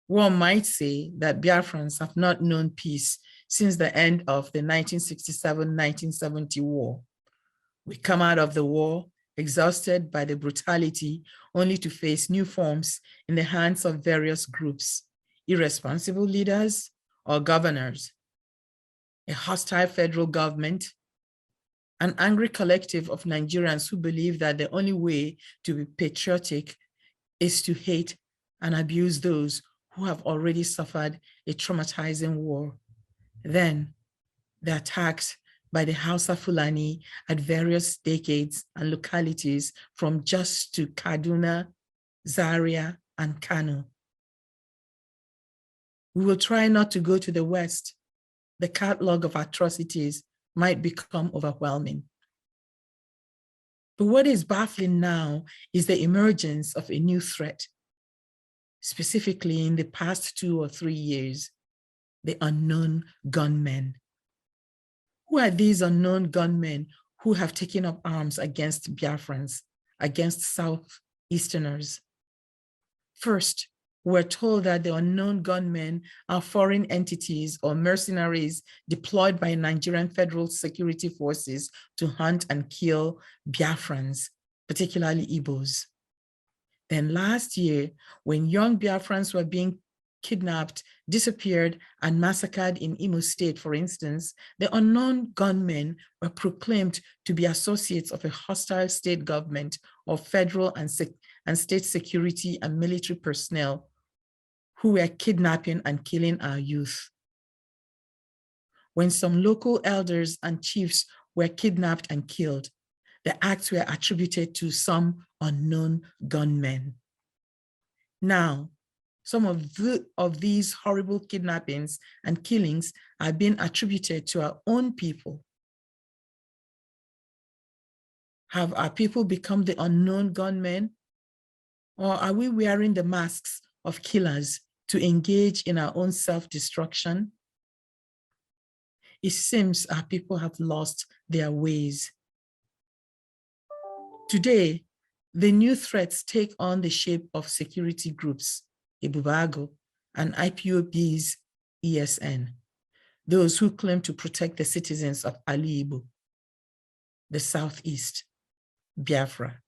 One might say that Biafrans have not known peace since the end of the 1967-1970 war. We come out of the war exhausted by the brutality, only to face new forms in the hands of various groups, irresponsible leaders or governors, a hostile federal government, an angry collective of Nigerians who believe that the only way to be patriotic is to hate and abuse those who have already suffered a traumatizing war. Then the attacks by the Hausa Fulani at various decades and localities from Jos to Kaduna, Zaria, and Kano. We will try not to go to the West. The catalog of atrocities might become overwhelming. But what is baffling now is the emergence of a new threat, specifically in the past 2 or 3 years, the unknown gunmen. Who are these unknown gunmen who have taken up arms against Biafrans, against Southeasterners? First, we're told that the unknown gunmen are foreign entities or mercenaries deployed by Nigerian federal security forces to hunt and kill Biafrans, particularly Igbos. Then last year, when young Biafrans were being kidnapped, disappeared, and massacred in Imo State, for instance, the unknown gunmen were proclaimed to be associates of a hostile state government or federal and state security and military personnel who were kidnapping and killing our youth. When some local elders and chiefs were kidnapped and killed, the acts were attributed to some unknown gunmen. Now, some of these horrible kidnappings and killings are being attributed to our own people. Have our people become the unknown gunmen? Or are we wearing the masks of killers to engage in our own self-destruction? It seems our people have lost their ways. Today, the new threats take on the shape of security groups, Ebubago, and IPOB's ESN, those who claim to protect the citizens of Ali Igbo, the Southeast, Biafra.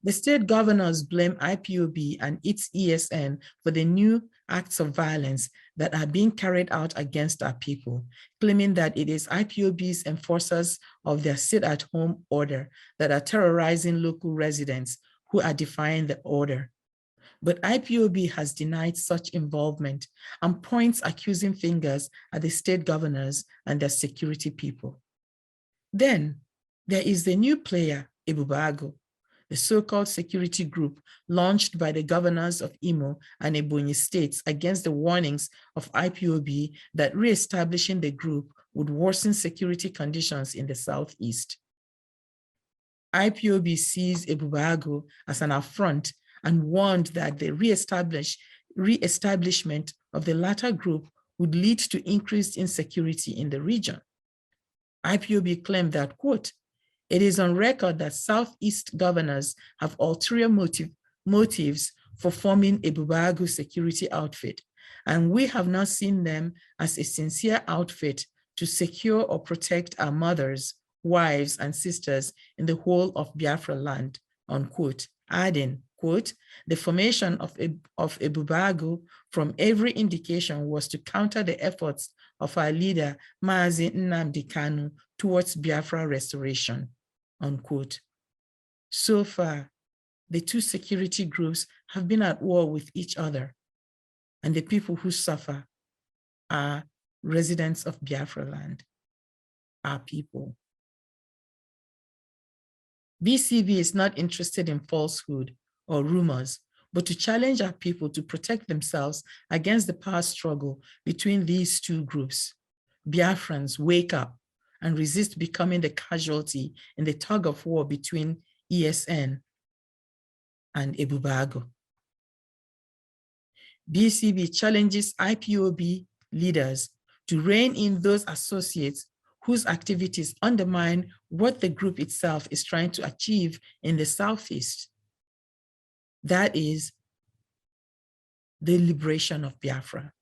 The state governors blame IPOB and its ESN for the new acts of violence that are being carried out against our people, claiming that it is IPOB's enforcers of their sit-at-home order that are terrorizing local residents who are defying the order. But IPOB has denied such involvement and points accusing fingers at the state governors and their security people. Then there is the new player, Ebubago, the so-called security group launched by the governors of Imo and Ebonyi states against the warnings of IPOB that re-establishing the group would worsen security conditions in the Southeast. IPOB sees Ebubeaghu as an affront and warned that the re-establishment of the latter group would lead to increased insecurity in the region. IPOB claimed that, quote, "It is on record that Southeast governors have ulterior motives for forming Ebubeaghu security outfit, and we have not seen them as a sincere outfit to secure or protect our mothers, wives, and sisters in the whole of Biafra land," unquote, adding, quote, "The formation of Ebubeaghu from every indication was to counter the efforts of our leader, Mazi Nnamdi Kanu, towards Biafra restoration," unquote. So far, the two security groups have been at war with each other, and the people who suffer are residents of Biafra land, our people. BCB is not interested in falsehood or rumors, but to challenge our people to protect themselves against the power struggle between these two groups. Biafrans, wake up and resist becoming the casualty in the tug of war between ESN and Ebubeaghu. BCB challenges IPOB leaders to rein in those associates whose activities undermine what the group itself is trying to achieve in the Southeast. That is the liberation of Biafra.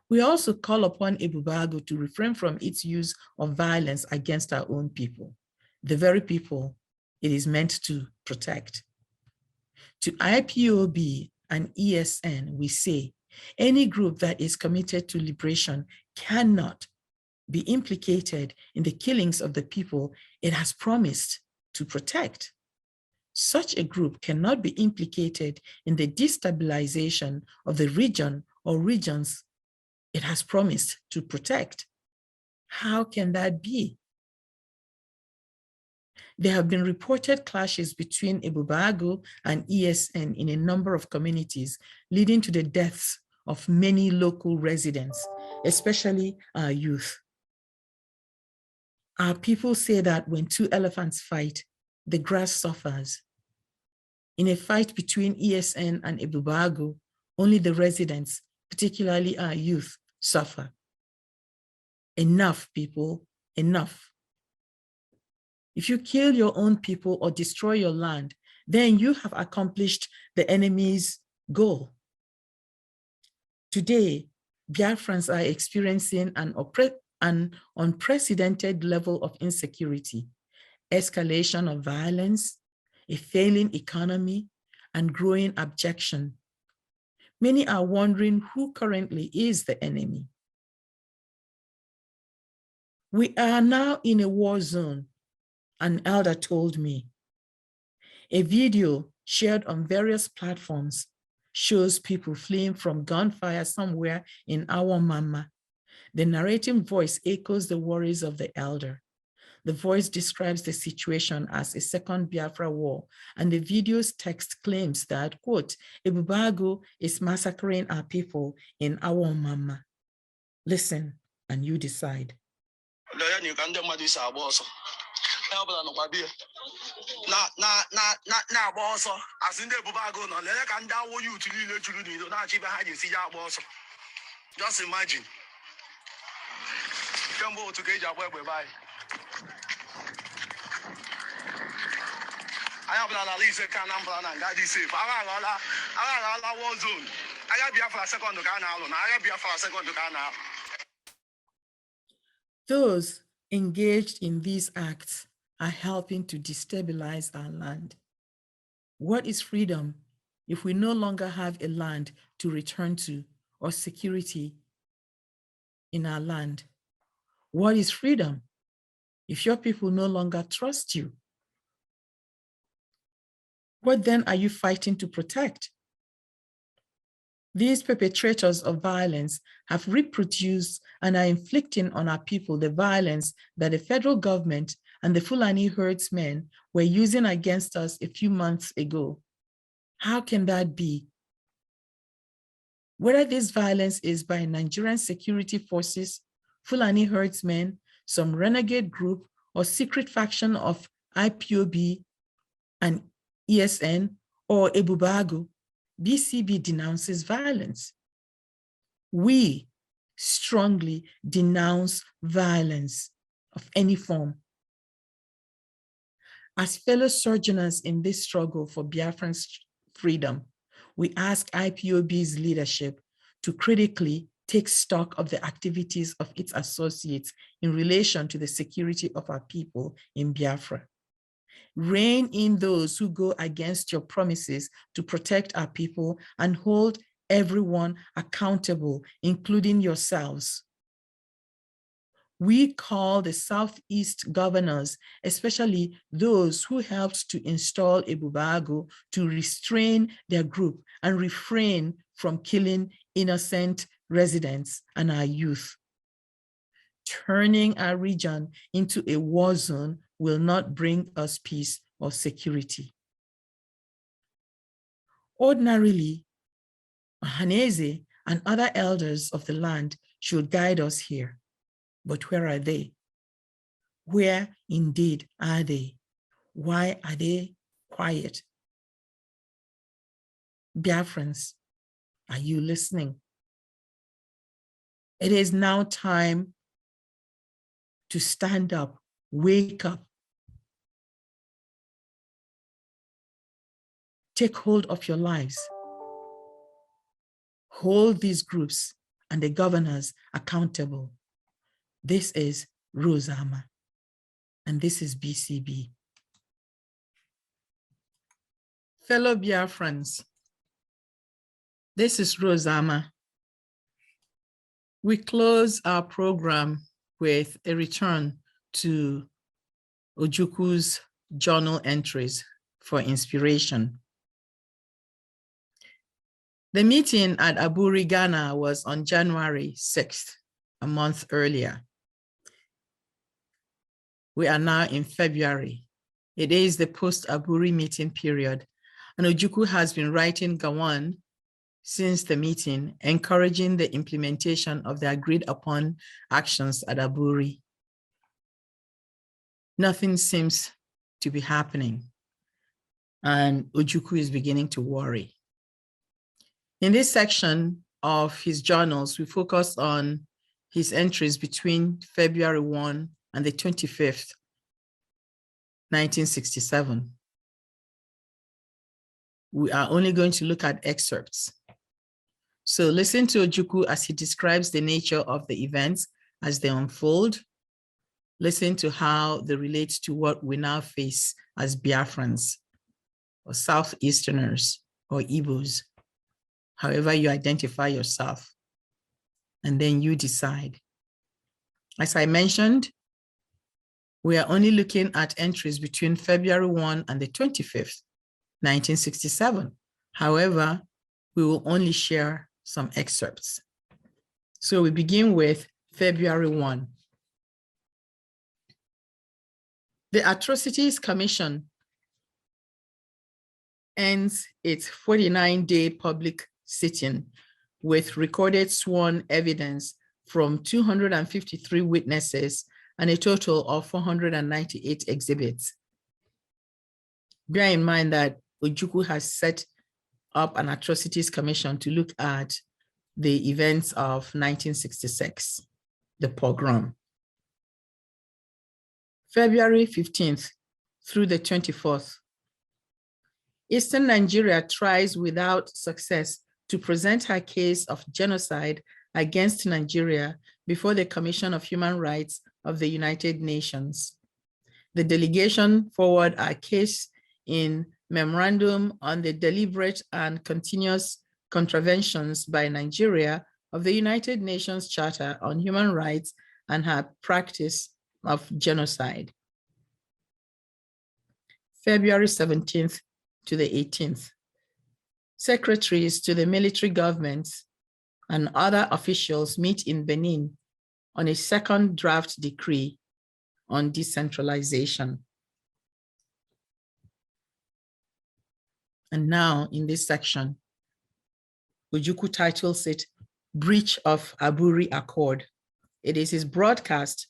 We also call upon Ebubeaghu to refrain from its use of violence against our own people, the very people it is meant to protect. To IPOB and ESN, we say, any group that is committed to liberation cannot be implicated in the killings of the people it has promised to protect. Such a group cannot be implicated in the destabilization of the region or regions it has promised to protect. How can that be? There have been reported clashes between Ebubeaghu and ESN in a number of communities, leading to the deaths of many local residents, especially our youth. Our people say that when two elephants fight, the grass suffers. In a fight between ESN and Ebubeaghu, only the residents, particularly our youth, suffer. Enough, people, enough. If you kill your own people or destroy your land, then you have accomplished the enemy's goal. Today, Biafrans are experiencing an unprecedented level of insecurity, escalation of violence, a failing economy, and growing abjection. Many are wondering who currently is the enemy. We are now in a war zone, an elder told me. A video shared on various platforms shows people fleeing from gunfire somewhere in Awamama. The narrating voice echoes the worries of the elder. The voice describes the situation as a second Biafra war, and the video's text claims that, quote, Ebubeaghu is massacring our people in Awamama. Listen, and you decide. Just imagine. I have at least a can and that is safe. I war zone. I have Biafra second to Canal, and I have Biafra second to Canal. Those engaged in these acts are helping to destabilize our land. What is freedom if we no longer have a land to return to or security in our land? What is freedom if your people no longer trust you? What then are you fighting to protect? These perpetrators of violence have reproduced and are inflicting on our people the violence that the federal government and the Fulani herdsmen were using against us a few months ago. How can that be? Whether this violence is by Nigerian security forces, Fulani herdsmen, some renegade group, or secret faction of IPOB, and ESN, or Ebubago, BCB denounces violence. We strongly denounce violence of any form. As fellow sojourners in this struggle for Biafran freedom, we ask IPOB's leadership to critically take stock of the activities of its associates in relation to the security of our people in Biafra. Rein in those who go against your promises to protect our people and hold everyone accountable, including yourselves. We call the Southeast governors, especially those who helped to install Ebubago, to restrain their group and refrain from killing innocent residents and our youth. Turning our region into a war zone will not bring us peace or security. Ordinarily, Ohaneze and other elders of the land should guide us here. But where are they? Where indeed are they? Why are they quiet? Biafrans, are you listening? It is now time to stand up, wake up. Take hold of your lives. Hold these groups and the governors accountable. This is Rosama, and this is BCB. Fellow Biafrans, this is Rosama. We close our program with a return to Ojukwu's journal entries for inspiration. The meeting at Aburi, Ghana was on January 6th, a month earlier. We are now in February. It is the post-Aburi meeting period, and Ojukwu has been writing Gawan since the meeting, encouraging the implementation of the agreed upon actions at Aburi. Nothing seems to be happening, and Ojukwu is beginning to worry. In this section of his journals, we focus on his entries between February 1 and the 25th, 1967. We are only going to look at excerpts. So listen to Ojukwu as he describes the nature of the events as they unfold. Listen to how they relate to what we now face as Biafrans, or Southeasterners, or Igbos, however you identify yourself, and then you decide. As I mentioned, we are only looking at entries between February 1 and the 25th, 1967. However, we will only share some excerpts. So we begin with February 1. The Atrocities Commission ends its 49-day public sitting with recorded sworn evidence from 253 witnesses and a total of 498 exhibits. Bear in mind that Ojukwu has set up an Atrocities Commission to look at the events of 1966, the pogrom. February 15th through the 24th, Eastern Nigeria tries without success to present her case of genocide against Nigeria before the Commission of Human Rights of the United Nations. The delegation forwarded our case in Memorandum on the Deliberate and Continuous Contraventions by Nigeria of the United Nations Charter on Human Rights and her practice of genocide. February 17th to the 18th, secretaries to the military governments and other officials meet in Benin on a second draft decree on decentralization. And now in this section, Ojukwu titles it Breach of Aburi Accord. It is his broadcast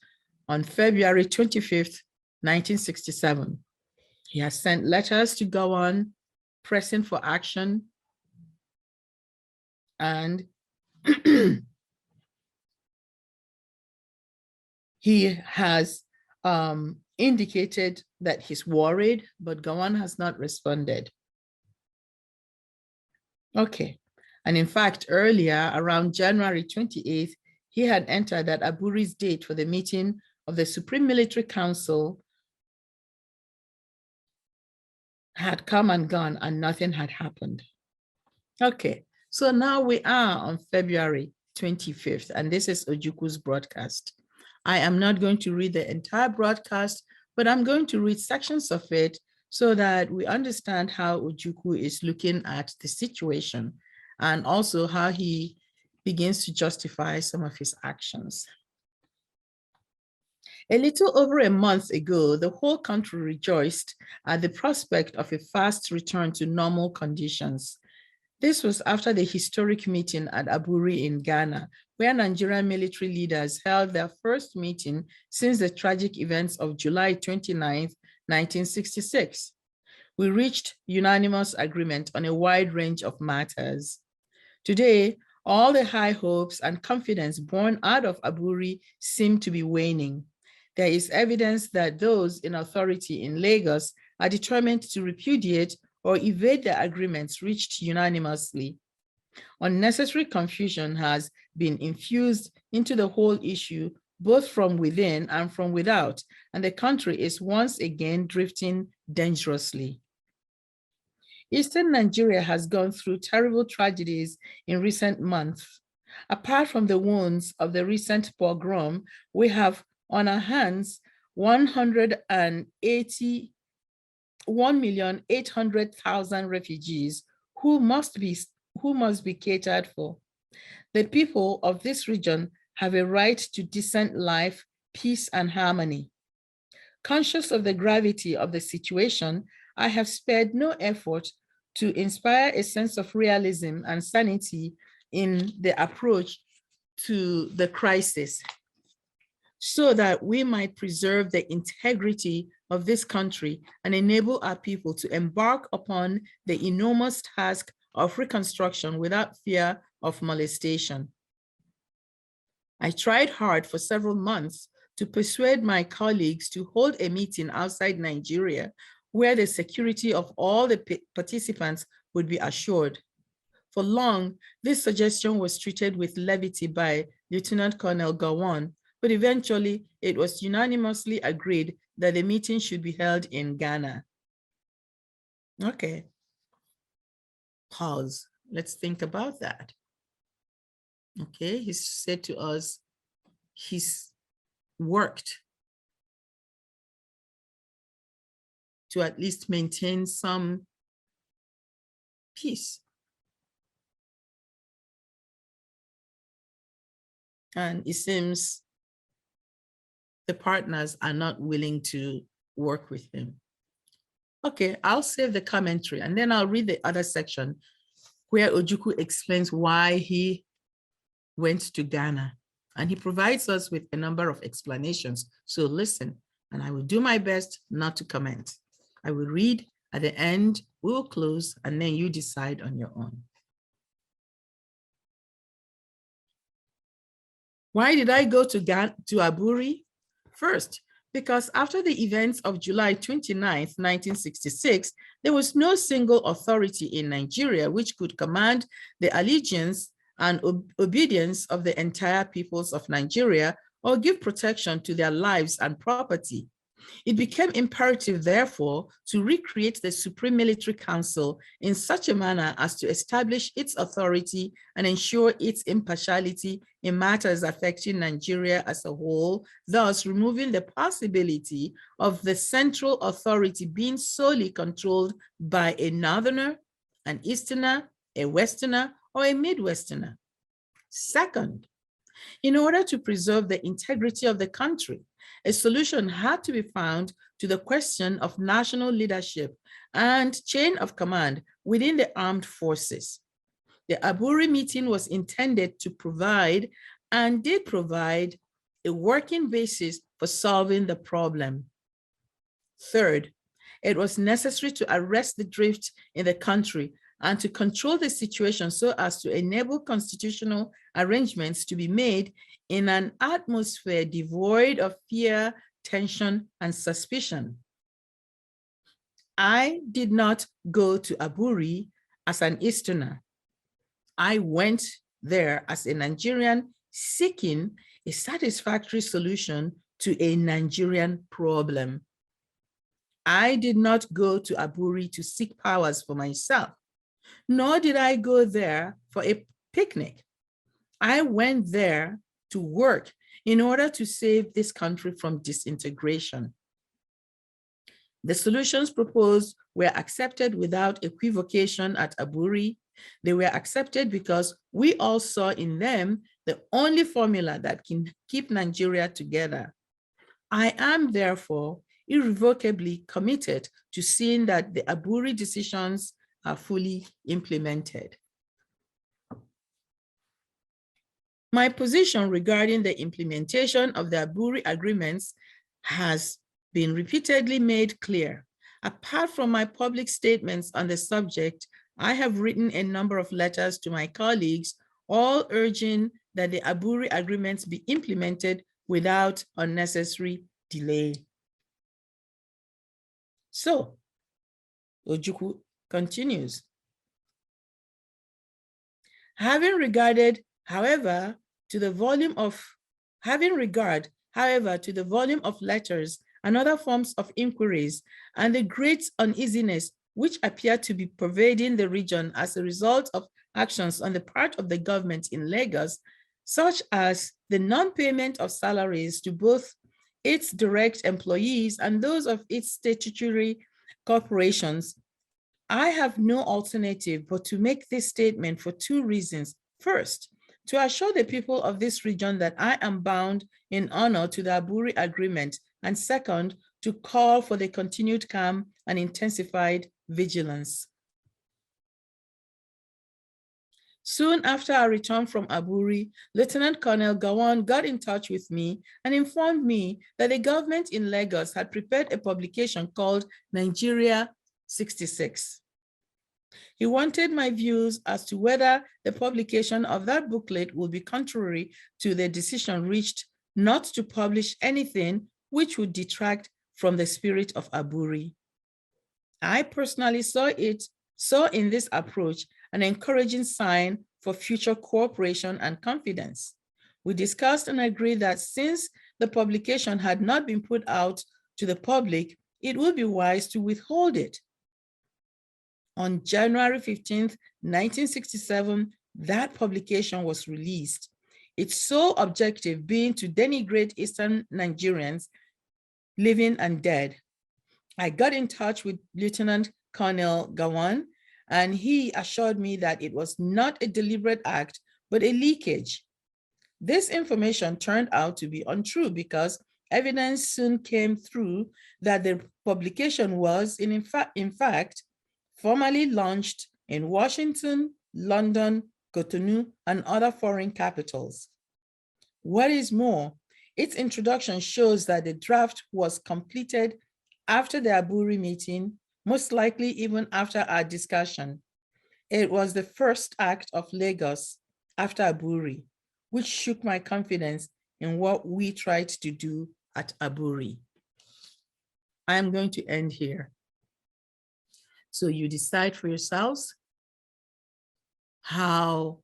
on February 25th, 1967, He has sent letters to Gowon pressing for action, and he has indicated that he's worried, but Gowon has not responded. Okay, and in fact, earlier around January 28th, he had entered that Aburi's date for the meeting of the Supreme Military Council had come and gone and nothing had happened. Okay, so now we are on February 25th, and this is Ojukwu's broadcast. I am not going to read the entire broadcast, but I'm going to read sections of it so that we understand how Ojukwu is looking at the situation and also how he begins to justify some of his actions. A little over a month ago, the whole country rejoiced at the prospect of a fast return to normal conditions. This was after the historic meeting at Aburi in Ghana, where Nigerian military leaders held their first meeting since the tragic events of July 29, 1966. We reached unanimous agreement on a wide range of matters. Today, all the high hopes and confidence born out of Aburi seem to be waning. There is evidence that those in authority in Lagos are determined to repudiate or evade the agreements reached unanimously. Unnecessary confusion has been infused into the whole issue, both from within and from without, and the country is once again drifting dangerously. Eastern Nigeria has gone through terrible tragedies in recent months. Apart from the wounds of the recent pogrom, we have on our hands 181,800,000 refugees who must be catered for. The people of this region have a right to decent life, peace, and harmony. Conscious of the gravity of the situation, I have spared no effort to inspire a sense of realism and sanity in the approach to the crisis, so that we might preserve the integrity of this country and enable our people to embark upon the enormous task of reconstruction without fear of molestation. I tried hard for several months to persuade my colleagues to hold a meeting outside Nigeria where the security of all the participants would be assured. For long, this suggestion was treated with levity by Lieutenant Colonel Gowon, but eventually it was unanimously agreed that the meeting should be held in Ghana. Okay, pause. Let's think about that. Okay, he said to us, he's worked to at least maintain some peace. And it seems the partners are not willing to work with him. Okay, I'll save the commentary and then I'll read the other section where Ojukwu explains why he went to Ghana. And he provides us with a number of explanations. So listen, and I will do my best not to comment. I will read at the end, we will close, and then you decide on your own. Why did I go to Aburi? First, because after the events of July 29th, 1966, there was no single authority in Nigeria which could command the allegiance and obedience of the entire peoples of Nigeria or give protection to their lives and property. It became imperative, therefore, to recreate the Supreme Military Council in such a manner as to establish its authority and ensure its impartiality in matters affecting Nigeria as a whole, thus removing the possibility of the central authority being solely controlled by a Northerner, an Easterner, a Westerner, or a Midwesterner. Second, in order to preserve the integrity of the country, a solution had to be found to the question of national leadership and chain of command within the armed forces. The Aburi meeting was intended to provide, and did provide, a working basis for solving the problem. Third, it was necessary to arrest the drift in the country and to control the situation so as to enable constitutional arrangements to be made in an atmosphere devoid of fear, tension, and suspicion. I did not go to Aburi as an Easterner. I went there as a Nigerian seeking a satisfactory solution to a Nigerian problem. I did not go to Aburi to seek powers for myself, nor did I go there for a picnic. I went there to work in order to save this country from disintegration. The solutions proposed were accepted without equivocation at Aburi. They were accepted because we all saw in them the only formula that can keep Nigeria together. I am therefore irrevocably committed to seeing that the Aburi decisions are fully implemented. My position regarding the implementation of the Aburi agreements has been repeatedly made clear. Apart from my public statements on the subject, I have written a number of letters to my colleagues, all urging that the Aburi agreements be implemented without unnecessary delay. So, Ojukwu continues. Having regard, however, to the volume of letters and other forms of inquiries and the great uneasiness which appear to be pervading the region as a result of actions on the part of the government in Lagos, such as the non-payment of salaries to both its direct employees and those of its statutory corporations, I have no alternative but to make this statement for two reasons. First, to assure the people of this region that I am bound in honor to the Aburi Agreement, and second, to call for the continued calm and intensified vigilance. Soon after our return from Aburi, Lieutenant Colonel Gawon got in touch with me and informed me that the government in Lagos had prepared a publication called Nigeria 66. He wanted my views as to whether the publication of that booklet would be contrary to the decision reached not to publish anything which would detract from the spirit of Aburi. I personally saw in this approach an encouraging sign for future cooperation and confidence. We discussed and agreed that since the publication had not been put out to the public, it would be wise to withhold it. On January 15th, 1967, that publication was released. Its sole objective being to denigrate Eastern Nigerians, living and dead. I got in touch with Lieutenant Colonel Gawon, and he assured me that it was not a deliberate act, but a leakage. This information turned out to be untrue because evidence soon came through that the publication was, in fact, formally launched in Washington, London, Cotonou, and other foreign capitals. What is more, its introduction shows that the draft was completed after the Aburi meeting, most likely even after our discussion. It was the first act of Lagos after Aburi, which shook my confidence in what we tried to do at Aburi. I am going to end here. So you decide for yourselves how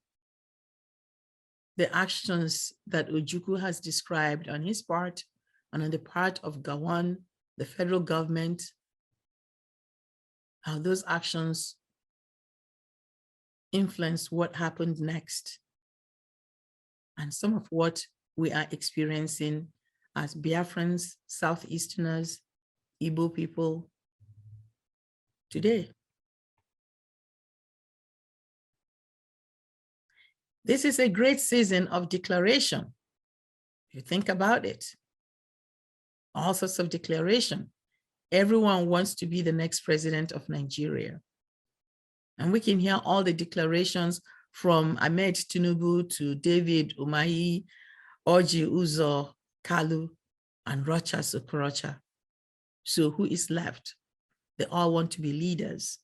the actions that Ojukwu has described on his part and on the part of Gawon, the federal government, how those actions influence what happened next and some of what we are experiencing as Biafrans, Southeasterners, Igbo people today. This is a great season of declaration. If you think about it, all sorts of declaration. Everyone wants to be the next president of Nigeria. And we can hear all the declarations from Ahmed Tinubu to David Umahi, Orji Uzor Kalu, and Rochas Okorocha. So who is left? They all want to be leaders.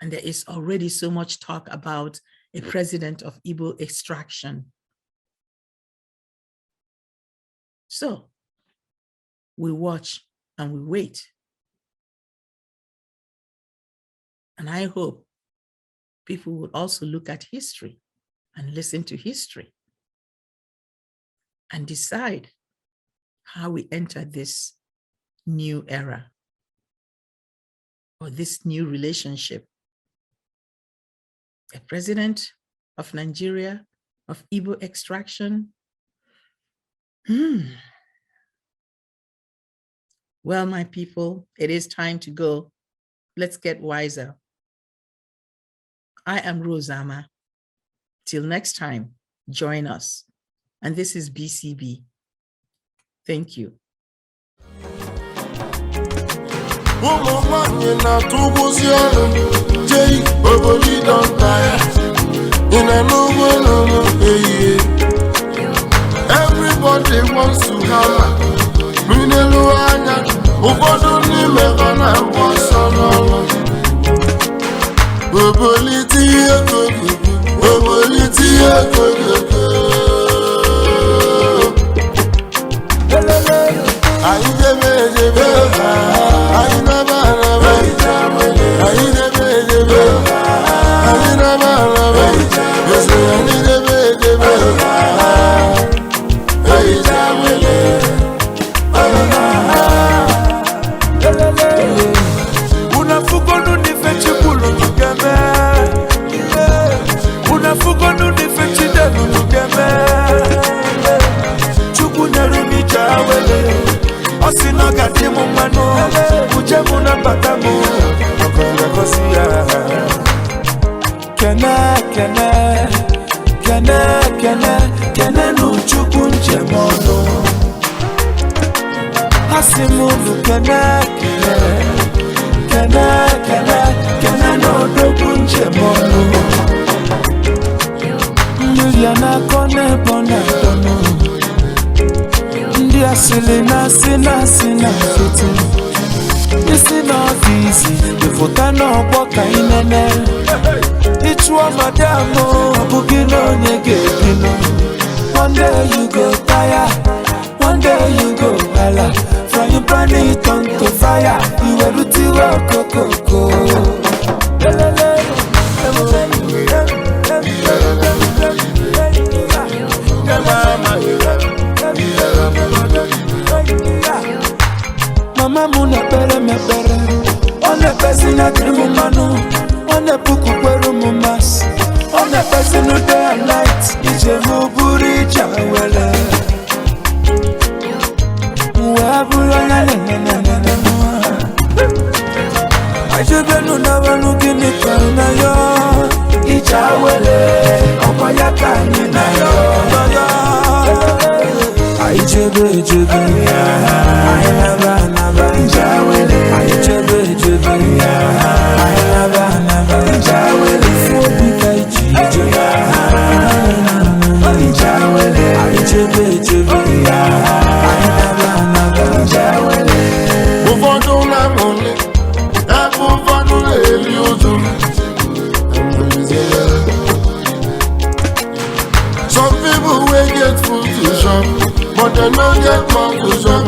And there is already so much talk about a president of Igbo extraction. So we watch and we wait. And I hope people will also look at history and listen to history and decide how we enter this new era or this new relationship. A president of Nigeria of Igbo extraction. Well, my people, it is time to go. Let's get wiser. I am Rosama. Till next time, join us. And this is BCB. Thank you. Everybody wants to hammer. Ụfọdụ n'ime ha na-agba ọsọ n'ọlụ. Obolite ihe kogogo, obolite ihe kogogo. Anyị debe edebe, anyị naba anaba. Anyị debe edebe, anyị naba anaba. Ese anyị debe edebe, anyị dawele. Unafugonu ni fechi bulu nugeme. Unafugonu ni fechi delu nugeme. Chuku nerumi jawele. Osino gati mumano. Ujemu na batamu. Okonga kosiya. Kene nu chuku njemono. Asimulu kene no dogu njemono. Miliana kone bona tono. Ndi asili na sina fiti. Isi no easy, ifuta no boka inene. Ichwa madamu, abugino nyegekino. One day you go tire, one day you go hala. From you burn it on to fire, you will do coco. Mama muna pere me pere. On the person at Rimumanu, on the Puku Perumas, on the person who day and night, is a Muburi Jawele. I should be no never looking at Karinayo. Ichawele, Opayaka Ninayo. I jebe, I never, Ichawele, I jebe, I never, Ichawele, for Pikachi, Ichawele, I jebe, Some people will get food to shop, but they don't get money to shop.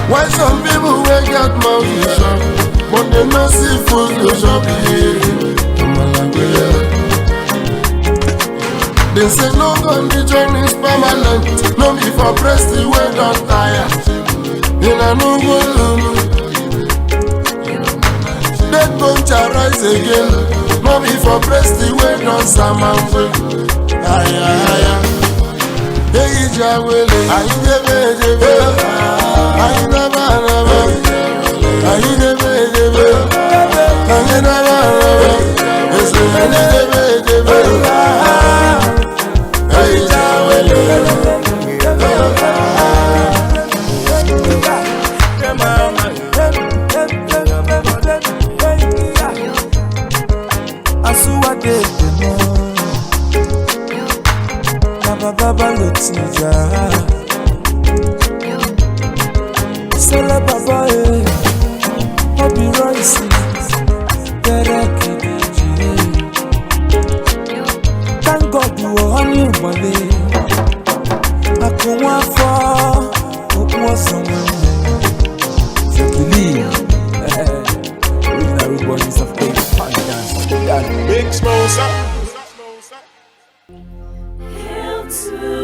Why some people will get money to shop, but they don't see food to shop? They say no condition is permanent, no be for breast the way don't tire. In a no go dead bone shall rise again. No be for breast the way don't samamwe. Aya. Hey Jawele, ayi debe. Ayi naba. Ayi debe. Ayi naba. Ese ayi debe. Hey Jawele. baba lotija. Sele baba Obi Royce, Derek Deji. Thank God you are on your money. I come one for, so believe. Original bodies of Cape Dance. Big Smosa. Hail to